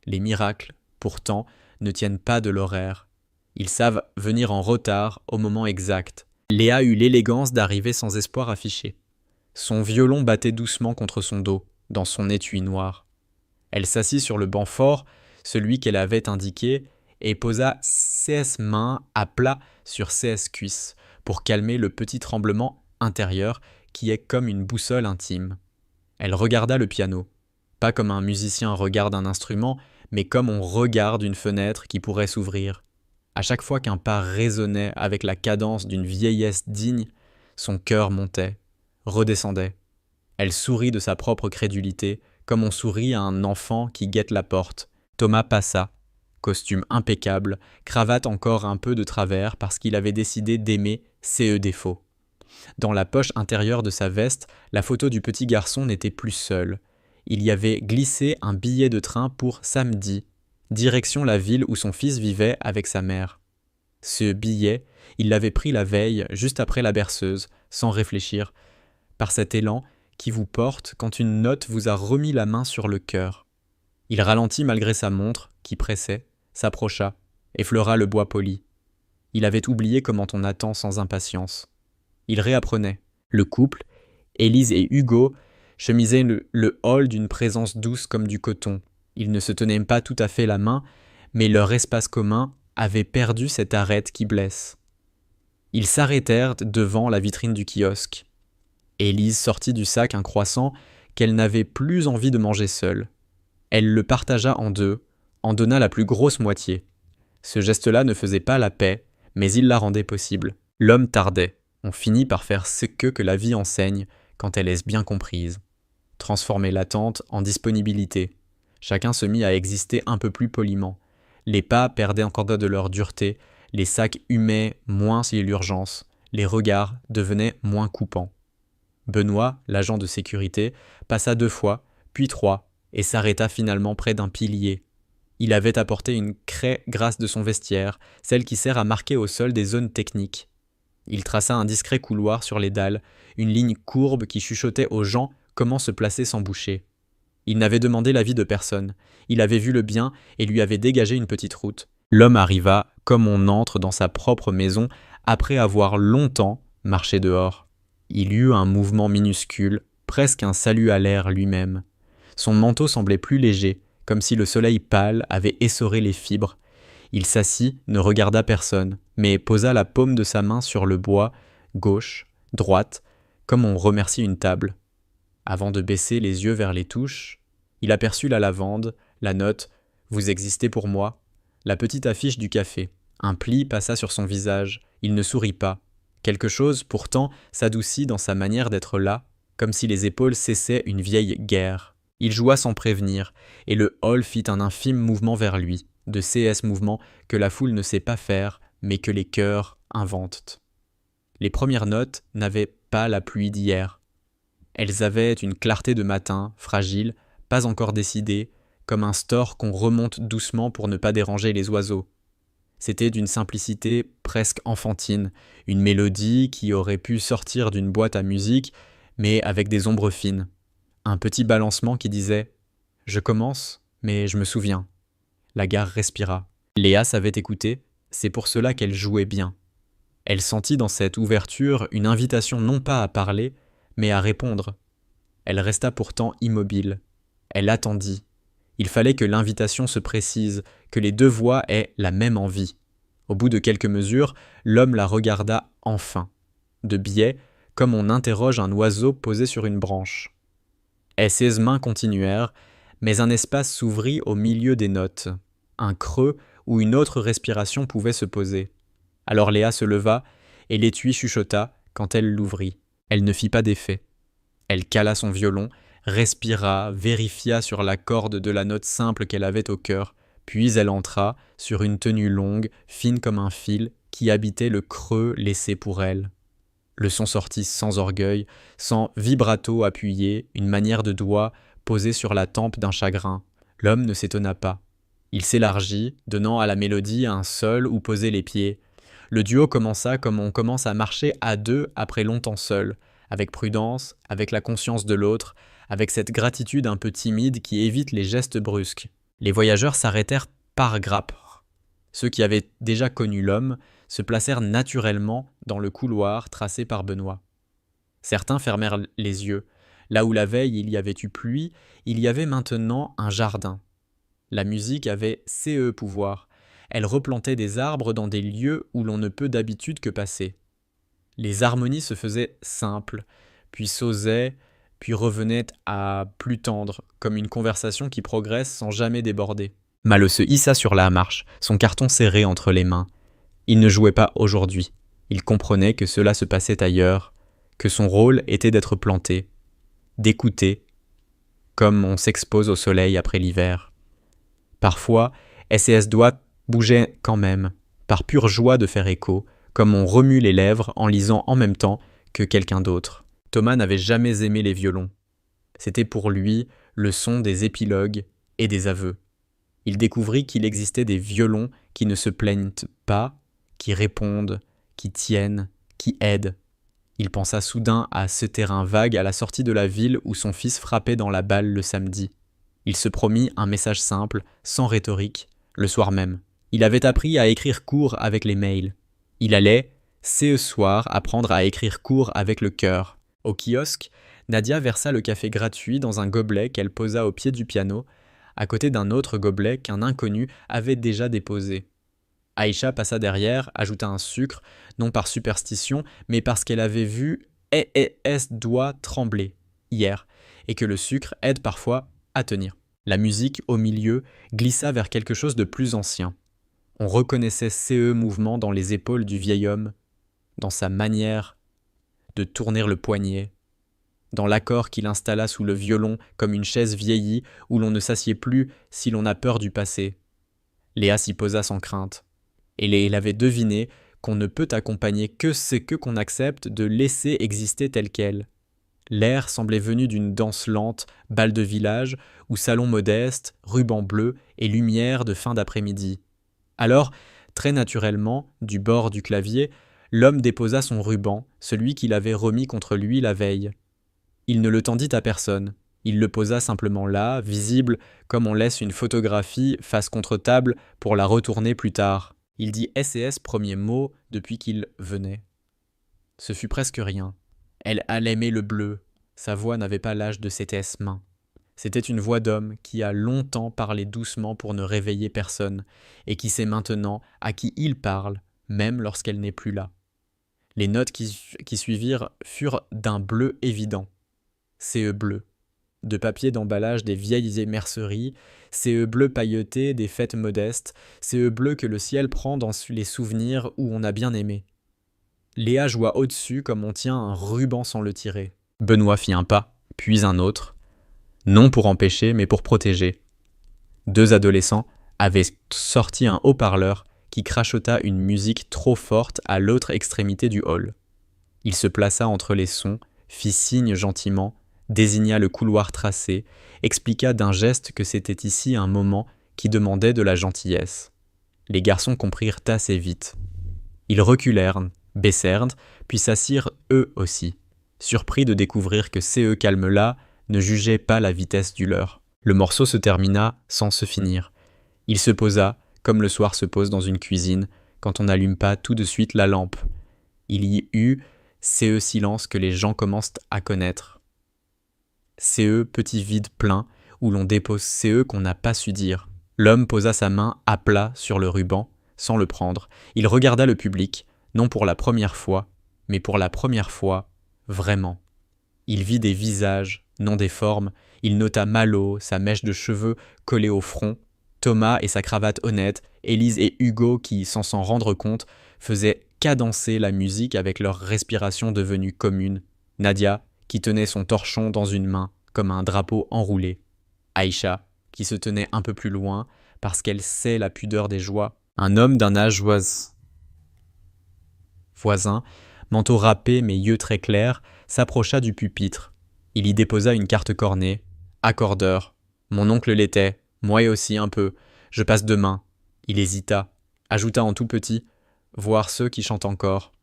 Les miracles, pourtant, ne tiennent pas de l'horaire. Ils savent venir en retard au moment exact. Léa eut l'élégance d'arriver sans espoir affiché. Son violon battait doucement contre son dos, dans son étui noir. Elle s'assit sur le banc fort, celui qu'elle avait indiqué, et posa CS main à plat sur CS cuisse, pour calmer le petit tremblement intérieur qui est comme une boussole intime. Elle regarda le piano, pas comme un musicien regarde un instrument, mais comme on regarde une fenêtre qui pourrait s'ouvrir. À chaque fois qu'un pas résonnait avec la cadence d'une vieillesse digne, son cœur montait, redescendait. Elle sourit de sa propre crédulité, comme on sourit à un enfant qui guette la porte. Thomas passa, costume impeccable, cravate encore un peu de travers parce qu'il avait décidé d'aimer ses défauts. Dans la poche intérieure de sa veste, la photo du petit garçon n'était plus seule. Il y avait glissé un billet de train pour samedi, direction la ville où son fils vivait avec sa mère. Ce billet, il l'avait pris la veille, juste après la berceuse, sans réfléchir, par cet élan qui vous porte quand une note vous a remis la main sur le cœur. Il ralentit malgré sa montre, qui pressait, s'approcha, effleura le bois poli. Il avait oublié comment on attend sans impatience. Il réapprenait. Le couple, Élise et Hugo, chemisaient le hall d'une présence douce comme du coton. Ils ne se tenaient pas tout à fait la main, mais leur espace commun avait perdu cette arête qui blesse. Ils s'arrêtèrent devant la vitrine du kiosque. Élise sortit du sac un croissant qu'elle n'avait plus envie de manger seule. Elle le partagea en 2, en donna la plus grosse moitié. Ce geste-là ne faisait pas la paix, mais il la rendait possible. L'homme tardait. On finit par faire ce que la vie enseigne quand elle est bien comprise. Transformer l'attente en disponibilité. Chacun se mit à exister un peu plus poliment. Les pas perdaient encore de leur dureté, les sacs humaient moins si l'urgence, les regards devenaient moins coupants. Benoît, l'agent de sécurité, passa 2 fois, puis 3, et s'arrêta finalement près d'un pilier. Il avait apporté une craie grasse de son vestiaire, celle qui sert à marquer au sol des zones techniques. Il traça un discret couloir sur les dalles, une ligne courbe qui chuchotait aux gens comment se placer sans boucher. Il n'avait demandé l'avis de personne. Il avait vu le bien et lui avait dégagé une petite route. L'homme arriva comme on entre dans sa propre maison après avoir longtemps marché dehors. Il eut un mouvement minuscule, presque un salut à l'air lui-même. Son manteau semblait plus léger, comme si le soleil pâle avait essoré les fibres. Il s'assit, ne regarda personne, mais posa la paume de sa main sur le bois, gauche, droite, comme on remercie une table. Avant de baisser les yeux vers les touches, il aperçut la lavande, la note « Vous existez pour moi », la petite affiche du café. Un pli passa sur son visage, il ne sourit pas. Quelque chose, pourtant, s'adoucit dans sa manière d'être là, comme si les épaules cessaient une vieille guerre. Il joua sans prévenir, et le hall fit un infime mouvement vers lui, de CS mouvement que la foule ne sait pas faire, mais que les cœurs inventent. Les premières notes n'avaient pas la pluie d'hier. Elles avaient une clarté de matin, fragile, pas encore décidée, comme un store qu'on remonte doucement pour ne pas déranger les oiseaux. C'était d'une simplicité presque enfantine, une mélodie qui aurait pu sortir d'une boîte à musique, mais avec des ombres fines. Un petit balancement qui disait « Je commence, mais je me souviens ». La gare respira. Léa savait écouter, c'est pour cela qu'elle jouait bien. Elle sentit dans cette ouverture une invitation non pas à parler, mais à répondre. Elle resta pourtant immobile. Elle attendit. Il fallait que l'invitation se précise, que les deux voix aient la même envie. Au bout de quelques mesures, l'homme la regarda enfin, de biais, comme on interroge un oiseau posé sur une branche. Et ses mains continuèrent, mais un espace s'ouvrit au milieu des notes, un creux où une autre respiration pouvait se poser. Alors Léa se leva, et l'étui chuchota quand elle l'ouvrit. Elle ne fit pas d'effet. Elle cala son violon, respira, vérifia sur la corde de la note simple qu'elle avait au cœur, puis elle entra sur une tenue longue, fine comme un fil, qui habitait le creux laissé pour elle. Le son sortit sans orgueil, sans vibrato appuyé, une manière de doigt posée sur la tempe d'un chagrin. L'homme ne s'étonna pas. Il s'élargit, donnant à la mélodie un sol où poser les pieds. Le duo commença comme on commence à marcher à deux après longtemps seul, avec prudence, avec la conscience de l'autre, avec cette gratitude un peu timide qui évite les gestes brusques. Les voyageurs s'arrêtèrent par grappes. Ceux qui avaient déjà connu l'homme se placèrent naturellement dans le couloir tracé par Benoît. Certains fermèrent les yeux. Là où la veille il y avait eu pluie, il y avait maintenant un jardin. La musique avait pouvoir. Elle replantait des arbres dans des lieux où l'on ne peut d'habitude que passer. Les harmonies se faisaient simples, puis s'osaient, puis revenaient à plus tendre, comme une conversation qui progresse sans jamais déborder. Malo se hissa sur la marche, son carton serré entre les mains. Il ne jouait pas aujourd'hui. Il comprenait que cela se passait ailleurs, que son rôle était d'être planté, d'écouter, comme on s'expose au soleil après l'hiver. Parfois, SES doigts bougeait quand même, par pure joie de faire écho, comme on remue les lèvres en lisant en même temps que quelqu'un d'autre. Thomas n'avait jamais aimé les violons. C'était pour lui le son des épilogues et des aveux. Il découvrit qu'il existait des violons qui ne se plaignent pas, qui répondent, qui tiennent, qui aident. Il pensa soudain à ce terrain vague à la sortie de la ville où son fils frappait dans la balle le samedi. Il se promit un message simple, sans rhétorique, le soir même. Il avait appris à écrire court avec les mails. Il allait, ce soir, apprendre à écrire court avec le cœur. Au kiosque, Nadia versa le café gratuit dans un gobelet qu'elle posa au pied du piano, à côté d'un autre gobelet qu'un inconnu avait déjà déposé. Aïcha passa derrière, ajouta un sucre, non par superstition, mais parce qu'elle avait vu S doigts trembler hier, et que le sucre aide parfois à tenir. La musique, au milieu, glissa vers quelque chose de plus ancien. On reconnaissait mouvement dans les épaules du vieil homme, dans sa manière de tourner le poignet, dans l'accord qu'il installa sous le violon comme une chaise vieillie où l'on ne s'assied plus si l'on a peur du passé. Léa s'y posa sans crainte. Et elle avait deviné qu'on ne peut accompagner que ce que qu'on accepte de laisser exister tel quel. L'air semblait venu d'une danse lente, bal de village, ou salon modeste, ruban bleu et lumière de fin d'après-midi. Alors, très naturellement, du bord du clavier, l'homme déposa son ruban, celui qu'il avait remis contre lui la veille. Il ne le tendit à personne. Il le posa simplement là, visible comme on laisse une photographie face contre table pour la retourner plus tard. Il dit SES premier mot depuis qu'il venait. Ce fut presque rien. Elle aimait le bleu. Sa voix n'avait pas l'âge de ses mains. C'était une voix d'homme qui a longtemps parlé doucement pour ne réveiller personne, et qui sait maintenant à qui il parle, même lorsqu'elle n'est plus là. Les notes qui suivirent furent d'un bleu évident. CE bleu. De papier d'emballage des vieilles merceries, CE bleu pailleté des fêtes modestes, CE bleu que le ciel prend dans les souvenirs où on a bien aimé. Léa joua au-dessus comme on tient un ruban sans le tirer. Benoît fit un pas, puis un autre. Non pour empêcher, mais pour protéger. Deux adolescents avaient sorti un haut-parleur qui crachota une musique trop forte à l'autre extrémité du hall. Il se plaça entre les sons, fit signe gentiment, désigna le couloir tracé, expliqua d'un geste que c'était ici un moment qui demandait de la gentillesse. Les garçons comprirent assez vite. Ils reculèrent, baissèrent, puis s'assirent eux aussi, surpris de découvrir que C.E. Calme-là ne jugeait pas la vitesse du leur. Le morceau se termina sans se finir. Il se posa, comme le soir se pose dans une cuisine, quand on n'allume pas tout de suite la lampe. Il y eut C.E. silence que les gens commencent à connaître. C.E. petit vide plein, où l'on dépose C.E. qu'on n'a pas su dire. L'homme posa sa main à plat sur le ruban, sans le prendre. Il regarda le public, non pour la première fois, mais pour la première fois, vraiment. Il vit des visages, non des formes. Il nota Malo, sa mèche de cheveux collée au front, Thomas et sa cravate honnête, Élise et Hugo qui, sans s'en rendre compte, faisaient cadencer la musique avec leur respiration devenue commune, Nadia, qui tenait son torchon dans une main, comme un drapeau enroulé, Aïcha, qui se tenait un peu plus loin, parce qu'elle sait la pudeur des joies, un homme d'un âge voisin, manteau râpé mais yeux très clairs, s'approcha du pupitre. Il y déposa une carte cornée, accordeur. Mon oncle l'était, moi aussi un peu, je passe demain. Il hésita, ajouta en tout petit, voir ceux qui chantent encore.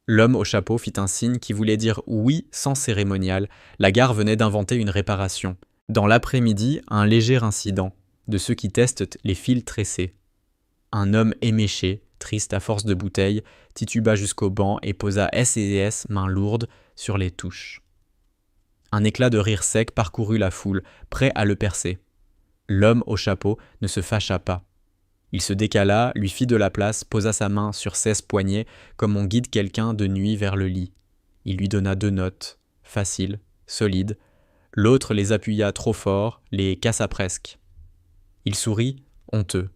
L'homme au chapeau fit un signe qui voulait dire oui sans cérémonial. La gare venait d'inventer une réparation. Dans l'après-midi, un léger incident, de ceux qui testent les fils tressés. Un homme éméché, triste à force de bouteilles, tituba jusqu'au banc et posa S&S, main lourde, sur les touches. Un éclat de rire sec parcourut la foule, prêt à le percer. L'homme au chapeau ne se fâcha pas. Il se décala, lui fit de la place, posa sa main sur 16 poignets, comme on guide quelqu'un de nuit vers le lit. Il lui donna 2 notes, faciles, solides. L'autre les appuya trop fort, les cassa presque. Il sourit, honteux.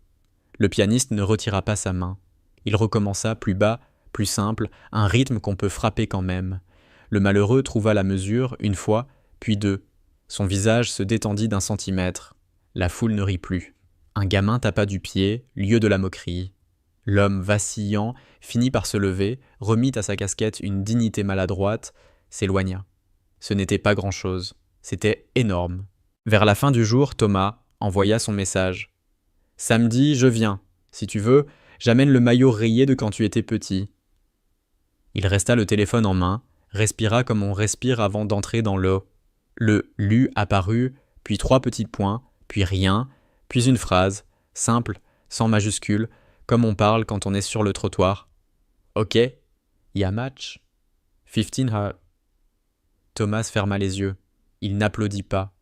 Le pianiste ne retira pas sa main. Il recommença plus bas, plus simple, un rythme qu'on peut frapper quand même. Le malheureux trouva la mesure, une fois, puis 2. Son visage se détendit d'1 centimètre. La foule ne rit plus. Un gamin tapa du pied, lieu de la moquerie. L'homme vacillant finit par se lever, remit à sa casquette une dignité maladroite, s'éloigna. Ce n'était pas grand-chose. C'était énorme. Vers la fin du jour, Thomas envoya son message. « Samedi, je viens. Si tu veux, j'amène le maillot rayé de quand tu étais petit. » Il resta le téléphone en main, respira comme on respire avant d'entrer dans l'eau. Le « lu » apparut, puis 3 petits points, puis rien, puis une phrase, simple, sans majuscule, comme on parle quand on est sur le trottoir. « Ok, y a match. 15 heures. » Thomas ferma les yeux. Il n'applaudit pas.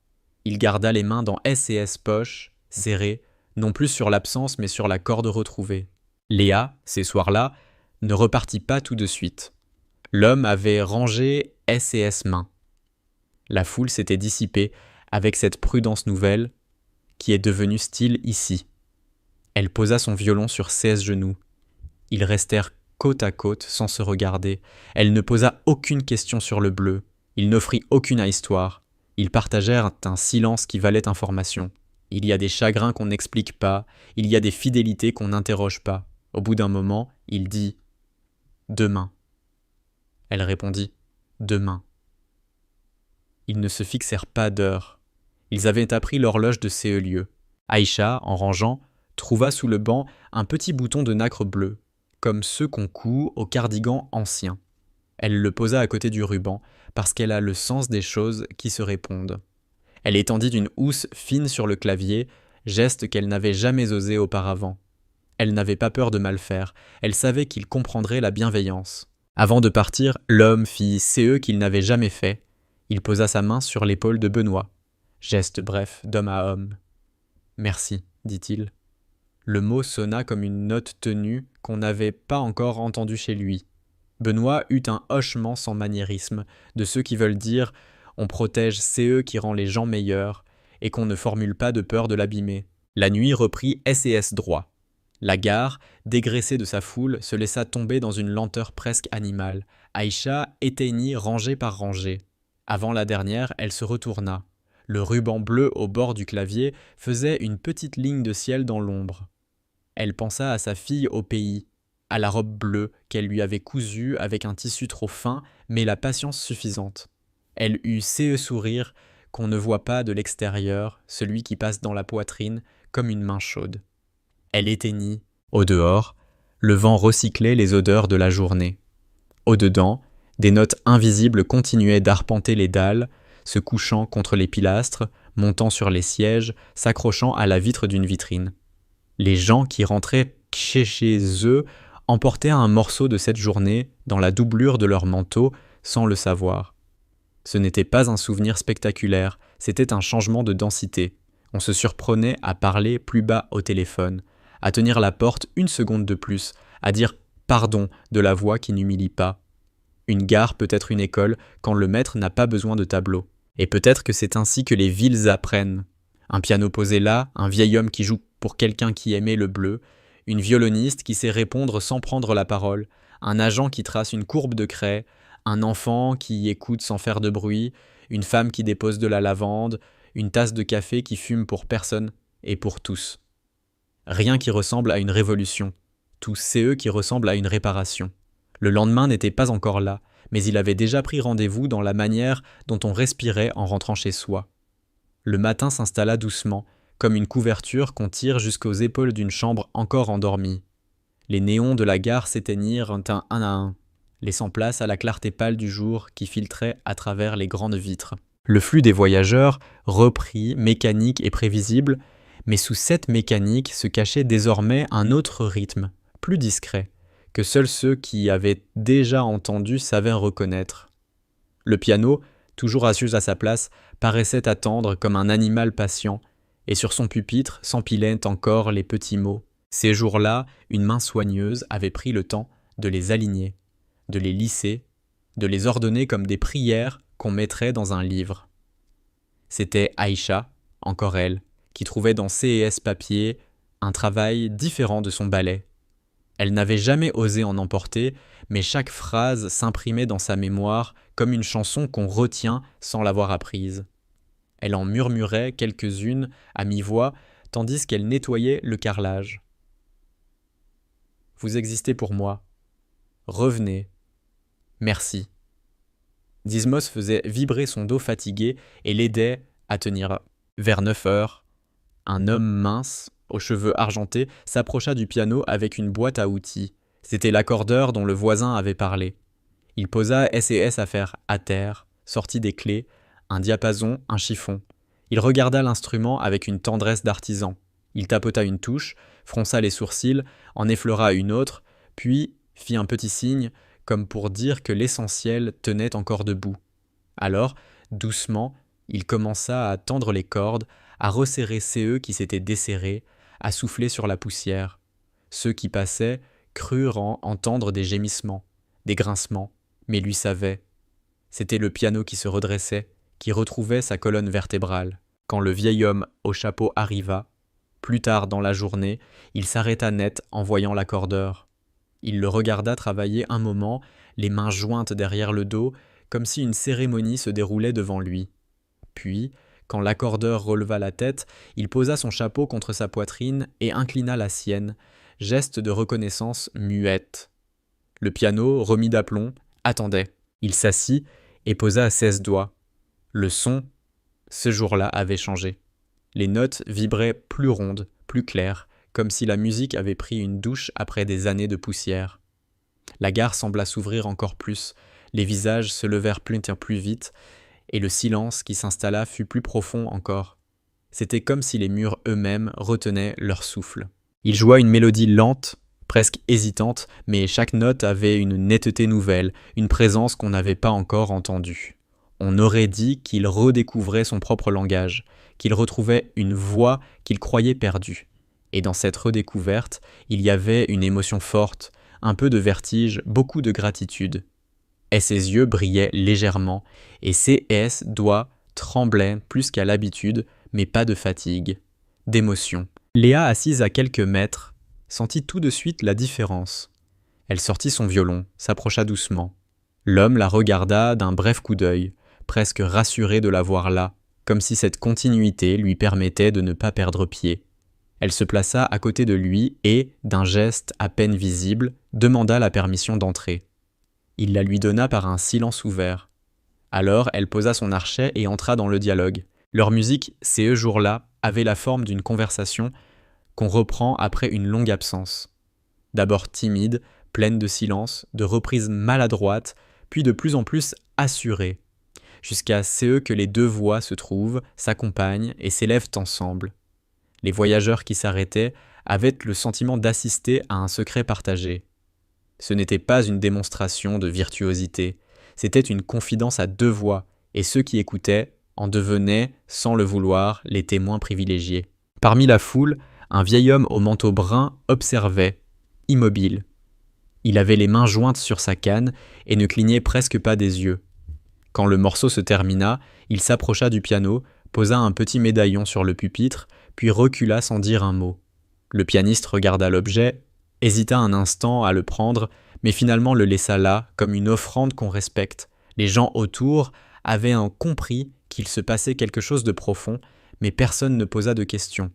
Il garda les mains dans S&S poche, serrées, non plus sur l'absence mais sur la corde retrouvée. Léa, ces soirs-là, ne repartit pas tout de suite. L'homme avait rangé S&S main. La foule s'était dissipée avec cette prudence nouvelle qui est devenue style ici. Elle posa son violon sur 16 genoux. Ils restèrent côte à côte sans se regarder. Elle ne posa aucune question sur le bleu. Il n'offrit aucune histoire. Ils partagèrent un silence qui valait information. Il y a des chagrins qu'on n'explique pas, il y a des fidélités qu'on n'interroge pas. Au bout d'un moment, il dit « Demain ». Elle répondit « Demain ». Ils ne se fixèrent pas d'heure. Ils avaient appris l'horloge de ces lieux. Aïcha, en rangeant, trouva sous le banc un petit bouton de nacre bleu, comme ceux qu'on coud au cardigan ancien. Elle le posa à côté du ruban, parce qu'elle a le sens des choses qui se répondent. Elle étendit une housse fine sur le clavier, geste qu'elle n'avait jamais osé auparavant. Elle n'avait pas peur de mal faire, elle savait qu'il comprendrait la bienveillance. Avant de partir, l'homme fit CE qu'il n'avait jamais fait. Il posa sa main sur l'épaule de Benoît. Geste bref, d'homme à homme. « Merci », dit-il. Le mot sonna comme une note tenue qu'on n'avait pas encore entendue chez lui. Benoît eut un hochement sans maniérisme, de ceux qui veulent dire « on protège CE qui rend les gens meilleurs » et qu'on ne formule pas de peur de l'abîmer. La nuit reprit S&S droit. La gare, dégraissée de sa foule, se laissa tomber dans une lenteur presque animale. Aïcha éteignit rangée par rangée. Avant la dernière, elle se retourna. Le ruban bleu au bord du clavier faisait une petite ligne de ciel dans l'ombre. Elle pensa à sa fille au pays. à la robe bleue qu'elle lui avait cousue avec un tissu trop fin, mais la patience suffisante. Elle eut ce sourire qu'on ne voit pas de l'extérieur, celui qui passe dans la poitrine comme une main chaude. Elle éteignit. Au dehors, le vent recyclait les odeurs de la journée. Au dedans, des notes invisibles continuaient d'arpenter les dalles, se couchant contre les pilastres, montant sur les sièges, s'accrochant à la vitre d'une vitrine. Les gens qui rentraient chez eux emportaient un morceau de cette journée dans la doublure de leur manteau sans le savoir. Ce n'était pas un souvenir spectaculaire, c'était un changement de densité. On se surprenait à parler plus bas au téléphone, à tenir la porte une seconde de plus, à dire « pardon » de la voix qui n'humilie pas. Une gare peut être une école quand le maître n'a pas besoin de tableau. Et peut-être que c'est ainsi que les villes apprennent. Un piano posé là, un vieil homme qui joue pour quelqu'un qui aimait le bleu, une violoniste qui sait répondre sans prendre la parole, un agent qui trace une courbe de craie, un enfant qui écoute sans faire de bruit, une femme qui dépose de la lavande, une tasse de café qui fume pour personne et pour tous. Rien qui ressemble à une révolution, tout CE qui ressemble à une réparation. Le lendemain n'était pas encore là, mais il avait déjà pris rendez-vous dans la manière dont on respirait en rentrant chez soi. Le matin s'installa doucement, comme une couverture qu'on tire jusqu'aux épaules d'une chambre encore endormie. Les néons de la gare s'éteignirent un à un, laissant place à la clarté pâle du jour qui filtrait à travers les grandes vitres. Le flux des voyageurs reprit, mécanique et prévisible, mais sous cette mécanique se cachait désormais un autre rythme, plus discret, que seuls ceux qui avaient déjà entendu savaient reconnaître. Le piano, toujours assis à sa place, paraissait attendre comme un animal patient, et sur son pupitre s'empilaient encore les petits mots. Ces jours-là, une main soigneuse avait pris le temps de les aligner, de les lisser, de les ordonner comme des prières qu'on mettrait dans un livre. C'était Aïcha, encore elle, qui trouvait dans C&S Papier un travail différent de son ballet. Elle n'avait jamais osé en emporter, mais chaque phrase s'imprimait dans sa mémoire comme une chanson qu'on retient sans l'avoir apprise. Elle en murmurait quelques-unes à mi-voix, tandis qu'elle nettoyait le carrelage. « Vous existez pour moi. Revenez. Merci. » Dismos faisait vibrer son dos fatigué et l'aidait à tenir. Vers 9 heures, un homme mince, aux cheveux argentés, s'approcha du piano avec une boîte à outils. C'était l'accordeur dont le voisin avait parlé. Il posa S&S affaires à terre, sortit des clés, un diapason, un chiffon. Il regarda l'instrument avec une tendresse d'artisan. Il tapota une touche, fronça les sourcils, en effleura une autre, puis fit un petit signe, comme pour dire que l'essentiel tenait encore debout. Alors, doucement, il commença à tendre les cordes, à resserrer CE qui s'étaient desserrés, à souffler sur la poussière. Ceux qui passaient crurent entendre des gémissements, des grincements, mais lui savaient. C'était le piano qui se redressait, qui retrouvait sa colonne vertébrale. Quand le vieil homme au chapeau arriva, plus tard dans la journée, il s'arrêta net en voyant l'accordeur. Il le regarda travailler un moment, les mains jointes derrière le dos, comme si une cérémonie se déroulait devant lui. Puis, quand l'accordeur releva la tête, il posa son chapeau contre sa poitrine et inclina la sienne, geste de reconnaissance muette. Le piano, remis d'aplomb, attendait. Il s'assit et posa 16 doigts. Le son, ce jour-là, avait changé. Les notes vibraient plus rondes, plus claires, comme si la musique avait pris une douche après des années de poussière. La gare sembla s'ouvrir encore plus, les visages se levèrent plus vite, et le silence qui s'installa fut plus profond encore. C'était comme si les murs eux-mêmes retenaient leur souffle. Il joua une mélodie lente, presque hésitante, mais chaque note avait une netteté nouvelle, une présence qu'on n'avait pas encore entendue. On aurait dit qu'il redécouvrait son propre langage, qu'il retrouvait une voix qu'il croyait perdue. Et dans cette redécouverte, il y avait une émotion forte, un peu de vertige, beaucoup de gratitude. Et ses yeux brillaient légèrement, et ses doigts tremblaient plus qu'à l'habitude, mais pas de fatigue, d'émotion. Léa, assise à quelques mètres, sentit tout de suite la différence. Elle sortit son violon, s'approcha doucement. L'homme la regarda d'un bref coup d'œil, presque rassuré de la voir là, comme si cette continuité lui permettait de ne pas perdre pied. Elle se plaça à côté de lui et, d'un geste à peine visible, demanda la permission d'entrer. Il la lui donna par un silence ouvert. Alors, elle posa son archet et entra dans le dialogue. Leur musique, ces jours-là, avait la forme d'une conversation qu'on reprend après une longue absence. D'abord timide, pleine de silence, de reprises maladroites, puis de plus en plus assurée, jusqu'à ce que les deux voix se trouvent, s'accompagnent et s'élèvent ensemble. Les voyageurs qui s'arrêtaient avaient le sentiment d'assister à un secret partagé. Ce n'était pas une démonstration de virtuosité, c'était une confidence à deux voix, et ceux qui écoutaient en devenaient, sans le vouloir, les témoins privilégiés. Parmi la foule, un vieil homme au manteau brun observait, immobile. Il avait les mains jointes sur sa canne et ne clignait presque pas des yeux. Quand le morceau se termina, il s'approcha du piano, posa un petit médaillon sur le pupitre, puis recula sans dire un mot. Le pianiste regarda l'objet, hésita un instant à le prendre, mais finalement le laissa là, comme une offrande qu'on respecte. Les gens autour avaient compris qu'il se passait quelque chose de profond, mais personne ne posa de questions.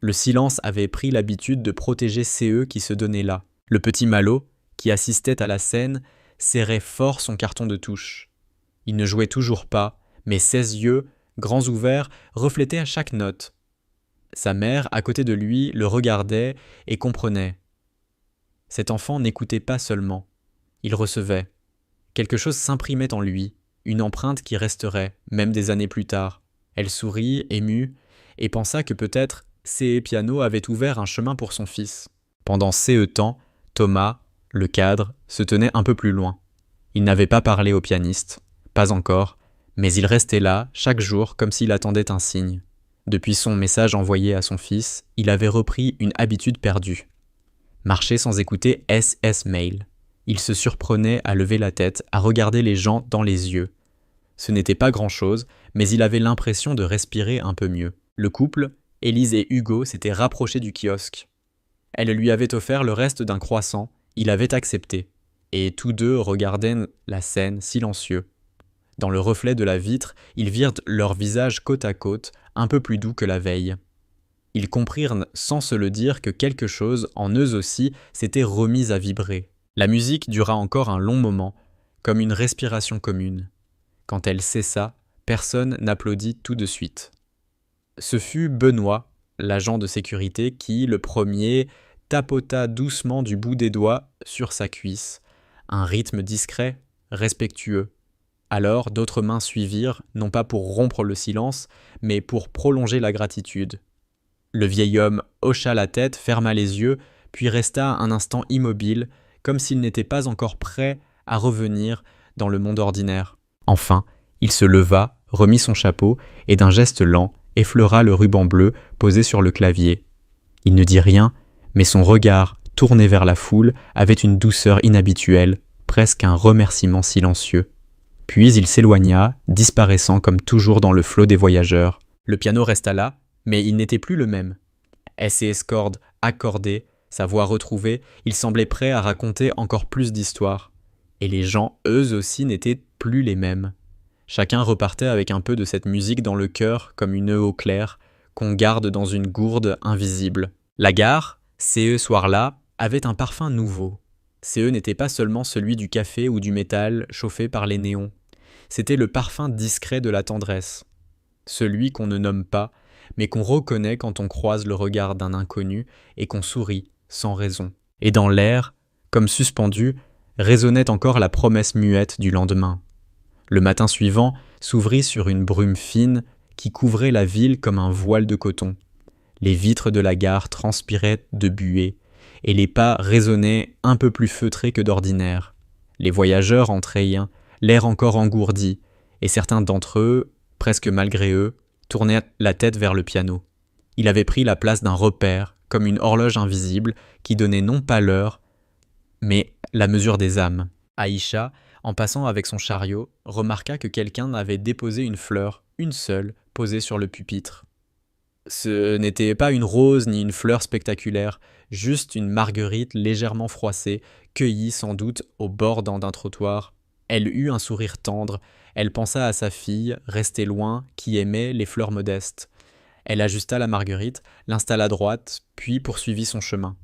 Le silence avait pris l'habitude de protéger CE qui se donnaient là. Le petit Malo, qui assistait à la scène, serrait fort son carton de touche. Il ne jouait toujours pas, mais ses yeux, grands ouverts, reflétaient à chaque note. Sa mère, à côté de lui, le regardait et comprenait. Cet enfant n'écoutait pas seulement, il recevait. Quelque chose s'imprimait en lui, une empreinte qui resterait, même des années plus tard. Elle sourit, émue, et pensa que peut-être C.E. Piano avait ouvert un chemin pour son fils. Pendant C.E. temps, Thomas, le cadre, se tenait un peu plus loin. Il n'avait pas parlé au pianiste, pas encore, mais il restait là, chaque jour, comme s'il attendait un signe. Depuis son message envoyé à son fils, il avait repris une habitude perdue. Marcher sans écouter SS Mail. Il se surprenait à lever la tête, à regarder les gens dans les yeux. Ce n'était pas grand-chose, mais il avait l'impression de respirer un peu mieux. Le couple, Élise et Hugo, s'étaient rapprochés du kiosque. Elle lui avait offert le reste d'un croissant, il avait accepté. Et tous deux regardaient la scène silencieux. Dans le reflet de la vitre, ils virent leurs visages côte à côte, un peu plus doux que la veille. Ils comprirent sans se le dire que quelque chose, en eux aussi, s'était remis à vibrer. La musique dura encore un long moment, comme une respiration commune. Quand elle cessa, personne n'applaudit tout de suite. Ce fut Benoît, l'agent de sécurité, qui, le premier, tapota doucement du bout des doigts sur sa cuisse, un rythme discret, respectueux. Alors d'autres mains suivirent, non pas pour rompre le silence, mais pour prolonger la gratitude. Le vieil homme hocha la tête, ferma les yeux, puis resta un instant immobile, comme s'il n'était pas encore prêt à revenir dans le monde ordinaire. Enfin, il se leva, remit son chapeau, et d'un geste lent, effleura le ruban bleu posé sur le clavier. Il ne dit rien, mais son regard, tourné vers la foule, avait une douceur inhabituelle, presque un remerciement silencieux. Puis il s'éloigna, disparaissant comme toujours dans le flot des voyageurs. Le piano resta là, mais il n'était plus le même. S&S cordes accordées, sa voix retrouvée, il semblait prêt à raconter encore plus d'histoires. Et les gens, eux aussi, n'étaient plus les mêmes. Chacun repartait avec un peu de cette musique dans le cœur, comme une eau claire, qu'on garde dans une gourde invisible. La gare, CE soir-là, avait un parfum nouveau. CE n'était pas seulement celui du café ou du métal chauffé par les néons. C'était le parfum discret de la tendresse. Celui qu'on ne nomme pas, mais qu'on reconnaît quand on croise le regard d'un inconnu et qu'on sourit sans raison. Et dans l'air, comme suspendu, résonnait encore la promesse muette du lendemain. Le matin suivant s'ouvrit sur une brume fine qui couvrait la ville comme un voile de coton. Les vitres de la gare transpiraient de buée, et les pas résonnaient un peu plus feutrés que d'ordinaire. Les voyageurs entraient, l'air encore engourdi, et certains d'entre eux, presque malgré eux, tournaient la tête vers le piano. Il avait pris la place d'un repère, comme une horloge invisible, qui donnait non pas l'heure, mais la mesure des âmes. Aïcha, en passant avec son chariot, remarqua que quelqu'un avait déposé une fleur, une seule, posée sur le pupitre. Ce n'était pas une rose ni une fleur spectaculaire, juste une marguerite légèrement froissée, cueillie sans doute au bord d'un trottoir. Elle eut un sourire tendre, elle pensa à sa fille, restée loin, qui aimait les fleurs modestes. Elle ajusta la marguerite, l'installa droite, puis poursuivit son chemin.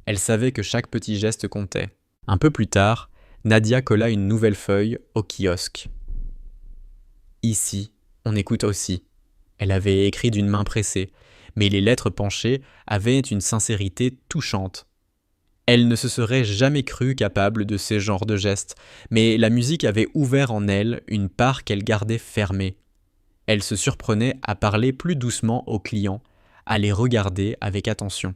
Elle savait que chaque petit geste comptait. Un peu plus tard, Nadia colla une nouvelle feuille au kiosque. Ici, on écoute aussi. Elle avait écrit d'une main pressée, mais les lettres penchées avaient une sincérité touchante. Elle ne se serait jamais crue capable de ces genres de gestes, mais la musique avait ouvert en elle une part qu'elle gardait fermée. Elle se surprenait à parler plus doucement aux clients, à les regarder avec attention.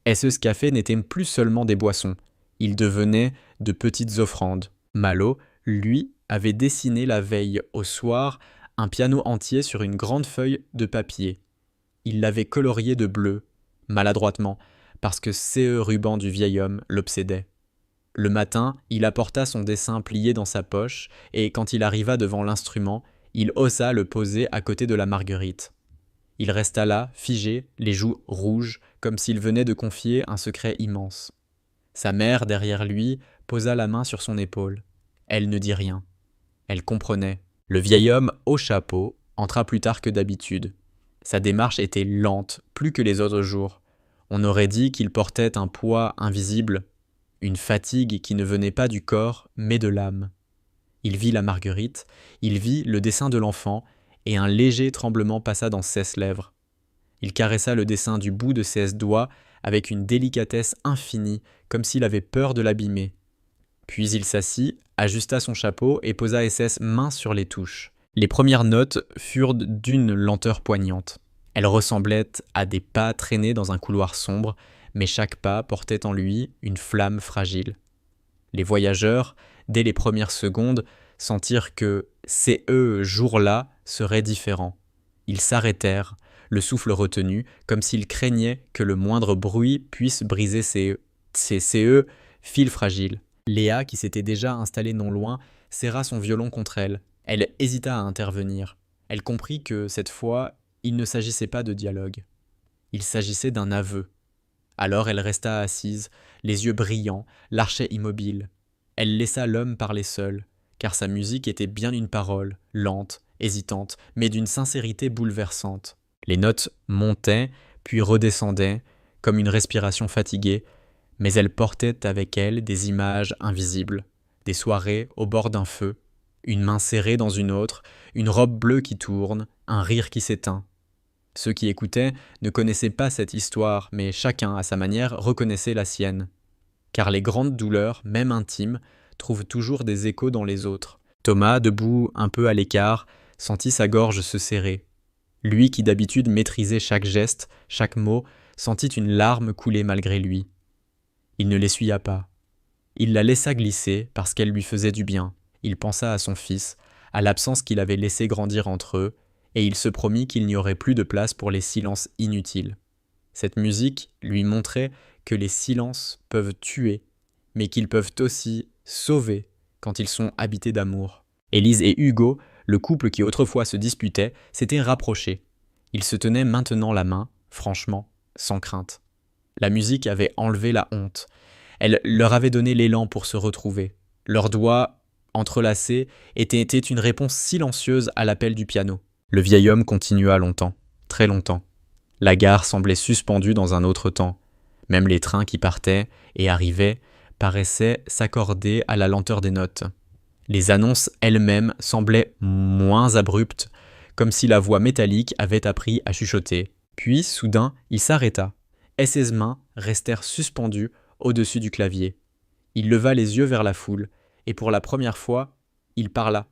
SS Café n'était plus seulement des boissons, il devenait de petites offrandes. Malo, lui, avait dessiné la veille au soir un piano entier sur une grande feuille de papier. Il l'avait colorié de bleu, maladroitement, parce que ce ruban du vieil homme l'obsédait. Le matin, il apporta son dessin plié dans sa poche, et quand il arriva devant l'instrument, il osa le poser à côté de la marguerite. Il resta là, figé, les joues rouges, comme s'il venait de confier un secret immense. Sa mère, derrière lui, posa la main sur son épaule. Elle ne dit rien. Elle comprenait. Le vieil homme, au chapeau, entra plus tard que d'habitude. Sa démarche était lente, plus que les autres jours. On aurait dit qu'il portait un poids invisible, une fatigue qui ne venait pas du corps, mais de l'âme. Il vit la marguerite, il vit le dessin de l'enfant, et un léger tremblement passa dans ses lèvres. Il caressa le dessin du bout de ses doigts avec une délicatesse infinie, comme s'il avait peur de l'abîmer. Puis il s'assit, ajusta son chapeau et posa SS main sur les touches. Les premières notes furent d'une lenteur poignante. Elles ressemblaient à des pas traînés dans un couloir sombre, mais chaque pas portait en lui une flamme fragile. Les voyageurs, dès les premières secondes, sentirent que ces jours-là seraient différents. Ils s'arrêtèrent, le souffle retenu, comme s'ils craignaient que le moindre bruit puisse briser ces fils fragiles. Léa, qui s'était déjà installée non loin, serra son violon contre elle. Elle hésita à intervenir. Elle comprit que, cette fois, il ne s'agissait pas de dialogue. Il s'agissait d'un aveu. Alors elle resta assise, les yeux brillants, l'archet immobile. Elle laissa l'homme parler seul, car sa musique était bien une parole, lente, hésitante, mais d'une sincérité bouleversante. Les notes montaient, puis redescendaient, comme une respiration fatiguée, mais elles portaient avec elles des images invisibles, des soirées au bord d'un feu, une main serrée dans une autre, une robe bleue qui tourne, un rire qui s'éteint. Ceux qui écoutaient ne connaissaient pas cette histoire, mais chacun, à sa manière, reconnaissait la sienne. Car les grandes douleurs, même intimes, trouvent toujours des échos dans les autres. Thomas, debout un peu à l'écart, sentit sa gorge se serrer. Lui qui d'habitude maîtrisait chaque geste, chaque mot, sentit une larme couler malgré lui. Il ne l'essuya pas. Il la laissa glisser parce qu'elle lui faisait du bien. Il pensa à son fils, à l'absence qu'il avait laissé grandir entre eux, et il se promit qu'il n'y aurait plus de place pour les silences inutiles. Cette musique lui montrait que les silences peuvent tuer, mais qu'ils peuvent aussi sauver quand ils sont habités d'amour. Élise et Hugo, le couple qui autrefois se disputait, s'étaient rapprochés. Ils se tenaient maintenant la main, franchement, sans crainte. La musique avait enlevé la honte. Elle leur avait donné l'élan pour se retrouver. Leurs doigts, entrelacés, étaient une réponse silencieuse à l'appel du piano. Le vieil homme continua longtemps, très longtemps. La gare semblait suspendue dans un autre temps. Même les trains qui partaient et arrivaient paraissaient s'accorder à la lenteur des notes. Les annonces elles-mêmes semblaient moins abruptes, comme si la voix métallique avait appris à chuchoter. Puis, soudain, il s'arrêta, et ses mains restèrent suspendues au-dessus du clavier. Il leva les yeux vers la foule, et pour la première fois, il parla.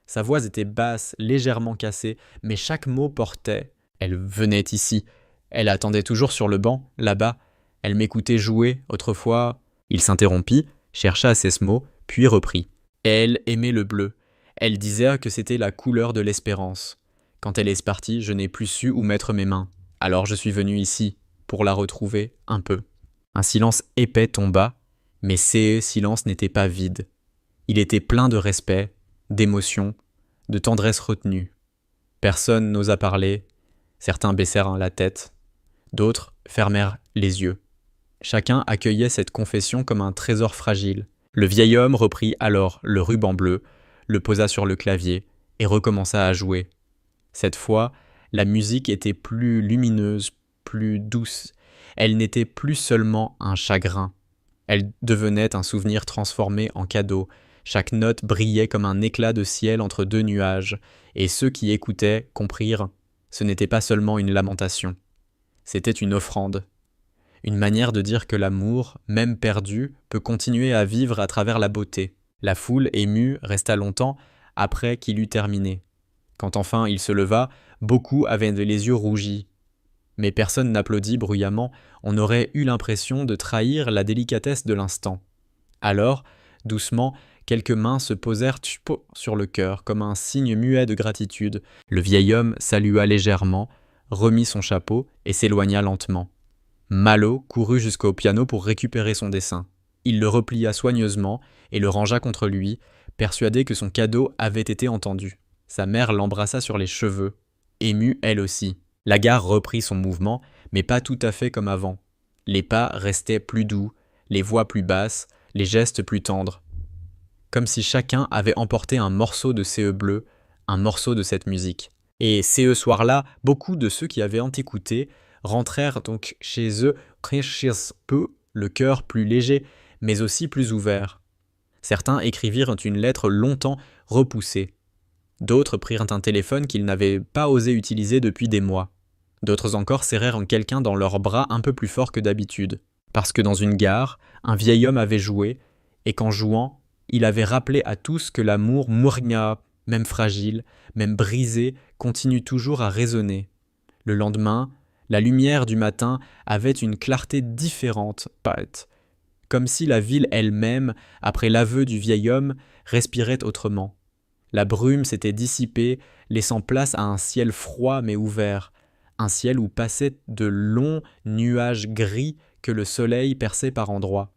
Sa voix était basse, légèrement cassée, mais chaque mot portait. Elle venait ici. Elle attendait toujours sur le banc, là-bas. Elle m'écoutait jouer, autrefois. Il s'interrompit, chercha ses mots, puis reprit. Elle aimait le bleu. Elle disait que c'était la couleur de l'espérance. Quand elle est partie, je n'ai plus su où mettre mes mains. Alors je suis venu ici, pour la retrouver un peu. Un silence épais tomba, mais ce silence n'était pas vide. Il était plein de respect, d'émotion, de tendresse retenue. Personne n'osa parler, certains baissèrent la tête, d'autres fermèrent les yeux. Chacun accueillait cette confession comme un trésor fragile. Le vieil homme reprit alors le ruban bleu, le posa sur le clavier et recommença à jouer. Cette fois, la musique était plus lumineuse, plus douce. Elle n'était plus seulement un chagrin. Elle devenait un souvenir transformé en cadeau. Chaque note brillait comme un éclat de ciel entre deux nuages, et ceux qui écoutaient comprirent, ce n'était pas seulement une lamentation, c'était une offrande. Une manière de dire que l'amour, même perdu, peut continuer à vivre à travers la beauté. La foule, émue, resta longtemps après qu'il eut terminé. Quand enfin il se leva, beaucoup avaient les yeux rougis. Mais personne n'applaudit bruyamment, on aurait eu l'impression de trahir la délicatesse de l'instant. Alors, doucement, quelques mains se posèrent sur le cœur, comme un signe muet de gratitude. Le vieil homme salua légèrement, remit son chapeau et s'éloigna lentement. Malo courut jusqu'au piano pour récupérer son dessin. Il le replia soigneusement et le rangea contre lui, persuadé que son cadeau avait été entendu. Sa mère l'embrassa sur les cheveux, émue elle aussi. La gare reprit son mouvement, mais pas tout à fait comme avant. Les pas restaient plus doux, les voix plus basses, les gestes plus tendres. Comme si chacun avait emporté un morceau de CE bleu, un morceau de cette musique. Et ce soir-là, beaucoup de ceux qui avaient écouté rentrèrent donc chez eux, peu, le cœur plus léger, mais aussi plus ouvert. Certains écrivirent une lettre longtemps repoussée. D'autres prirent un téléphone qu'ils n'avaient pas osé utiliser depuis des mois. D'autres encore serrèrent quelqu'un dans leurs bras un peu plus fort que d'habitude. Parce que dans une gare, un vieil homme avait joué, et qu'en jouant, il avait rappelé à tous que l'amour mourgna, même fragile, même brisé, continue toujours à résonner. Le lendemain, la lumière du matin avait une clarté différente, comme si la ville elle-même, après l'aveu du vieil homme, respirait autrement. La brume s'était dissipée, laissant place à un ciel froid mais ouvert, un ciel où passaient de longs nuages gris que le soleil perçait par endroits.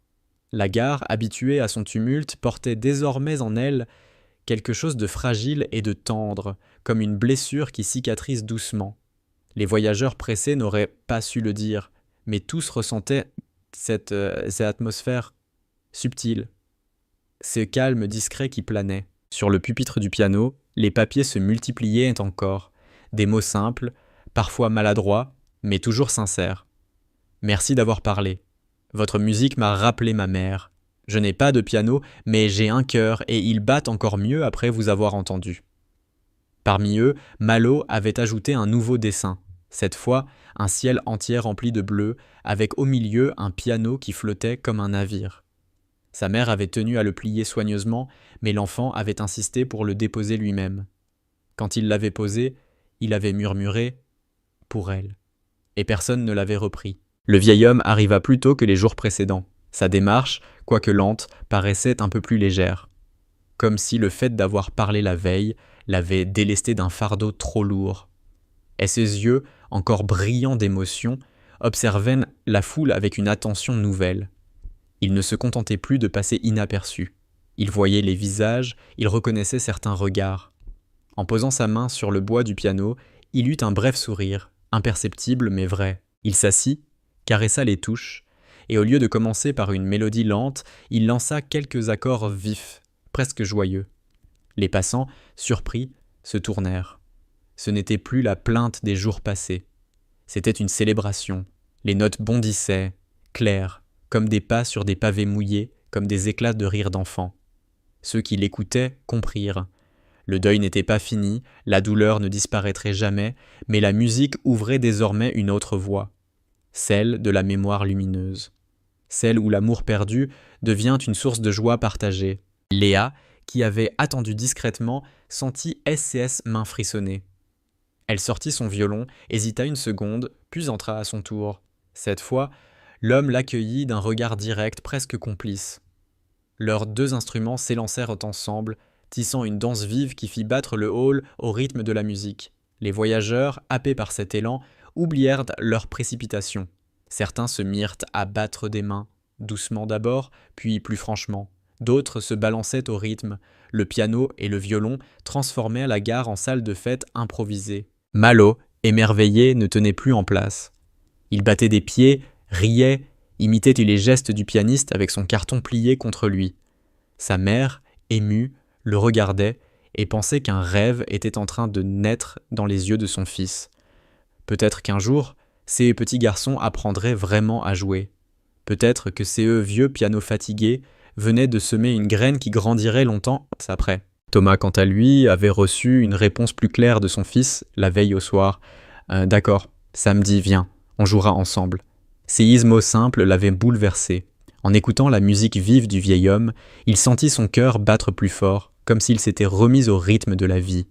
La gare, habituée à son tumulte, portait désormais en elle quelque chose de fragile et de tendre, comme une blessure qui cicatrise doucement. Les voyageurs pressés n'auraient pas su le dire, mais tous ressentaient cette atmosphère subtile, ce calme discret qui planait. Sur le pupitre du piano, les papiers se multipliaient encore, des mots simples, parfois maladroits, mais toujours sincères. « Merci d'avoir parlé. Votre musique m'a rappelé ma mère. Je n'ai pas de piano, mais j'ai un cœur et il bat encore mieux après vous avoir entendu. » Parmi eux, Malo avait ajouté un nouveau dessin. Cette fois, un ciel entier rempli de bleu, avec au milieu un piano qui flottait comme un navire. Sa mère avait tenu à le plier soigneusement, mais l'enfant avait insisté pour le déposer lui-même. Quand il l'avait posé, il avait murmuré « pour elle », et personne ne l'avait repris. Le vieil homme arriva plus tôt que les jours précédents. Sa démarche, quoique lente, paraissait un peu plus légère. Comme si le fait d'avoir parlé la veille l'avait délesté d'un fardeau trop lourd. Et ses yeux, encore brillants d'émotion, observaient la foule avec une attention nouvelle. Il ne se contentait plus de passer inaperçu. Il voyait les visages, il reconnaissait certains regards. En posant sa main sur le bois du piano, il eut un bref sourire, imperceptible mais vrai. Il s'assit, caressa les touches, et au lieu de commencer par une mélodie lente, il lança quelques accords vifs, presque joyeux. Les passants, surpris, se tournèrent. Ce n'était plus la plainte des jours passés. C'était une célébration. Les notes bondissaient, claires, comme des pas sur des pavés mouillés, comme des éclats de rire d'enfants. Ceux qui l'écoutaient comprirent. Le deuil n'était pas fini, la douleur ne disparaîtrait jamais, mais la musique ouvrait désormais une autre voie, celle de la mémoire lumineuse, celle où l'amour perdu devient une source de joie partagée. Léa, qui avait attendu discrètement, sentit SCS main frissonner. Elle sortit son violon, hésita une seconde, puis entra à son tour. Cette fois, l'homme l'accueillit d'un regard direct, presque complice. Leurs deux instruments s'élancèrent ensemble, tissant une danse vive qui fit battre le hall au rythme de la musique. Les voyageurs, happés par cet élan, oublièrent leur précipitation. Certains se mirent à battre des mains, doucement d'abord, puis plus franchement. D'autres se balançaient au rythme. Le piano et le violon transformèrent la gare en salle de fête improvisée. Malo, émerveillé, ne tenait plus en place. Il battait des pieds, riait, imitait les gestes du pianiste avec son carton plié contre lui. Sa mère, émue, le regardait et pensait qu'un rêve était en train de naître dans les yeux de son fils. Peut-être qu'un jour, ces petits garçons apprendraient vraiment à jouer. Peut-être que ces vieux pianos fatigués venaient de semer une graine qui grandirait longtemps après. Thomas, quant à lui, avait reçu une réponse plus claire de son fils la veille au soir. D'accord, samedi, viens, on jouera ensemble. Ces mots simples l'avaient bouleversé. En écoutant la musique vive du vieil homme, il sentit son cœur battre plus fort, comme s'il s'était remis au rythme de la vie.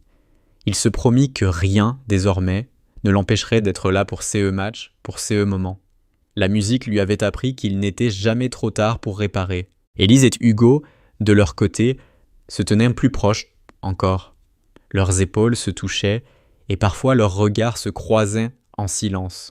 Il se promit que rien, désormais, ne l'empêcherait d'être là pour ces matchs, pour ces moments. La musique lui avait appris qu'il n'était jamais trop tard pour réparer. Élise et Hugo, de leur côté, se tenaient plus proches encore. Leurs épaules se touchaient et parfois leurs regards se croisaient en silence.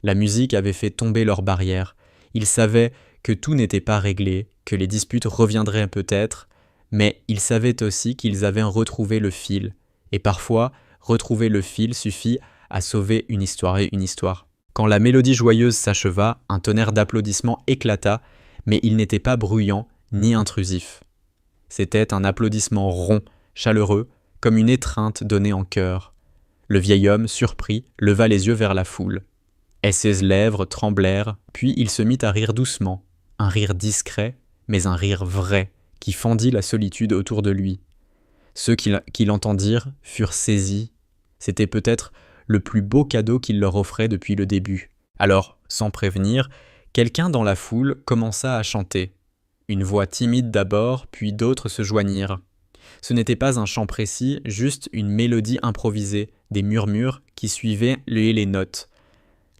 La musique avait fait tomber leurs barrières. Ils savaient que tout n'était pas réglé, que les disputes reviendraient peut-être, mais ils savaient aussi qu'ils avaient retrouvé le fil. Et parfois, retrouver le fil suffit à sauver une histoire et une histoire. Quand la mélodie joyeuse s'acheva, un tonnerre d'applaudissements éclata, mais il n'était pas bruyant ni intrusif. C'était un applaudissement rond, chaleureux, comme une étreinte donnée en chœur. Le vieil homme, surpris, leva les yeux vers la foule. Et ses lèvres tremblèrent, puis il se mit à rire doucement, un rire discret, mais un rire vrai, qui fendit la solitude autour de lui. Ceux qui l'entendirent furent saisis. C'était peut-être le plus beau cadeau qu'il leur offrait depuis le début. Alors, sans prévenir, quelqu'un dans la foule commença à chanter. Une voix timide d'abord, puis d'autres se joignirent. Ce n'était pas un chant précis, juste une mélodie improvisée, des murmures qui suivaient les notes.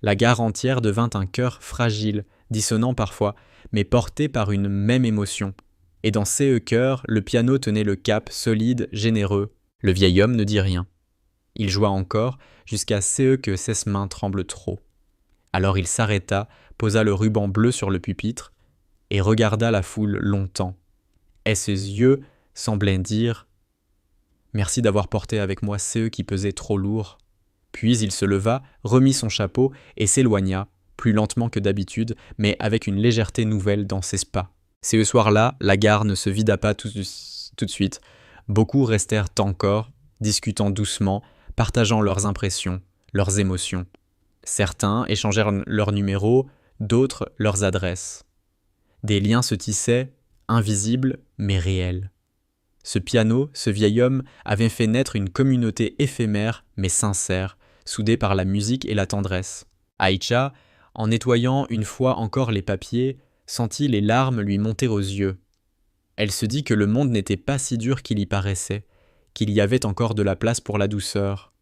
La gare entière devint un chœur fragile, dissonant parfois, mais porté par une même émotion. Et dans ces chœurs, le piano tenait le cap solide, généreux. Le vieil homme ne dit rien. Il joua encore, jusqu'à ce que ses mains tremblent trop. Alors il s'arrêta, posa le ruban bleu sur le pupitre, et regarda la foule longtemps. Et ses yeux semblaient dire « Merci d'avoir porté avec moi ceux qui pesaient trop lourd ». Puis il se leva, remit son chapeau et s'éloigna, plus lentement que d'habitude, mais avec une légèreté nouvelle dans ses pas. Ce soir-là, la gare ne se vida pas tout de suite. Beaucoup restèrent encore, discutant doucement, partageant leurs impressions, leurs émotions. Certains échangèrent leurs numéros, d'autres leurs adresses. Des liens se tissaient, invisibles mais réels. Ce piano, ce vieil homme, avait fait naître une communauté éphémère mais sincère, soudée par la musique et la tendresse. Aïcha, en nettoyant une fois encore les papiers, sentit les larmes lui monter aux yeux. Elle se dit que le monde n'était pas si dur qu'il y paraissait, qu'il y avait encore de la place pour la douceur.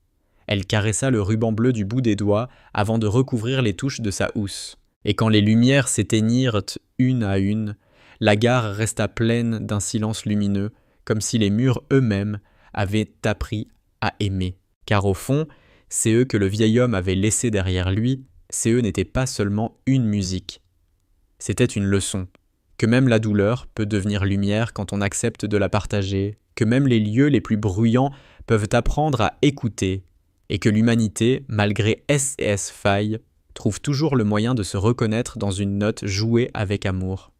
Elle caressa le ruban bleu du bout des doigts avant de recouvrir les touches de sa housse. Et quand les lumières s'éteignirent une à une, la gare resta pleine d'un silence lumineux, comme si les murs eux-mêmes avaient appris à aimer. Car au fond, c'est eux que le vieil homme avait laissés derrière lui, c'est eux n'étaient pas seulement une musique. C'était une leçon, que même la douleur peut devenir lumière quand on accepte de la partager, que même les lieux les plus bruyants peuvent apprendre à écouter, et que l'humanité, malgré failles, trouve toujours le moyen de se reconnaître dans une note jouée avec amour.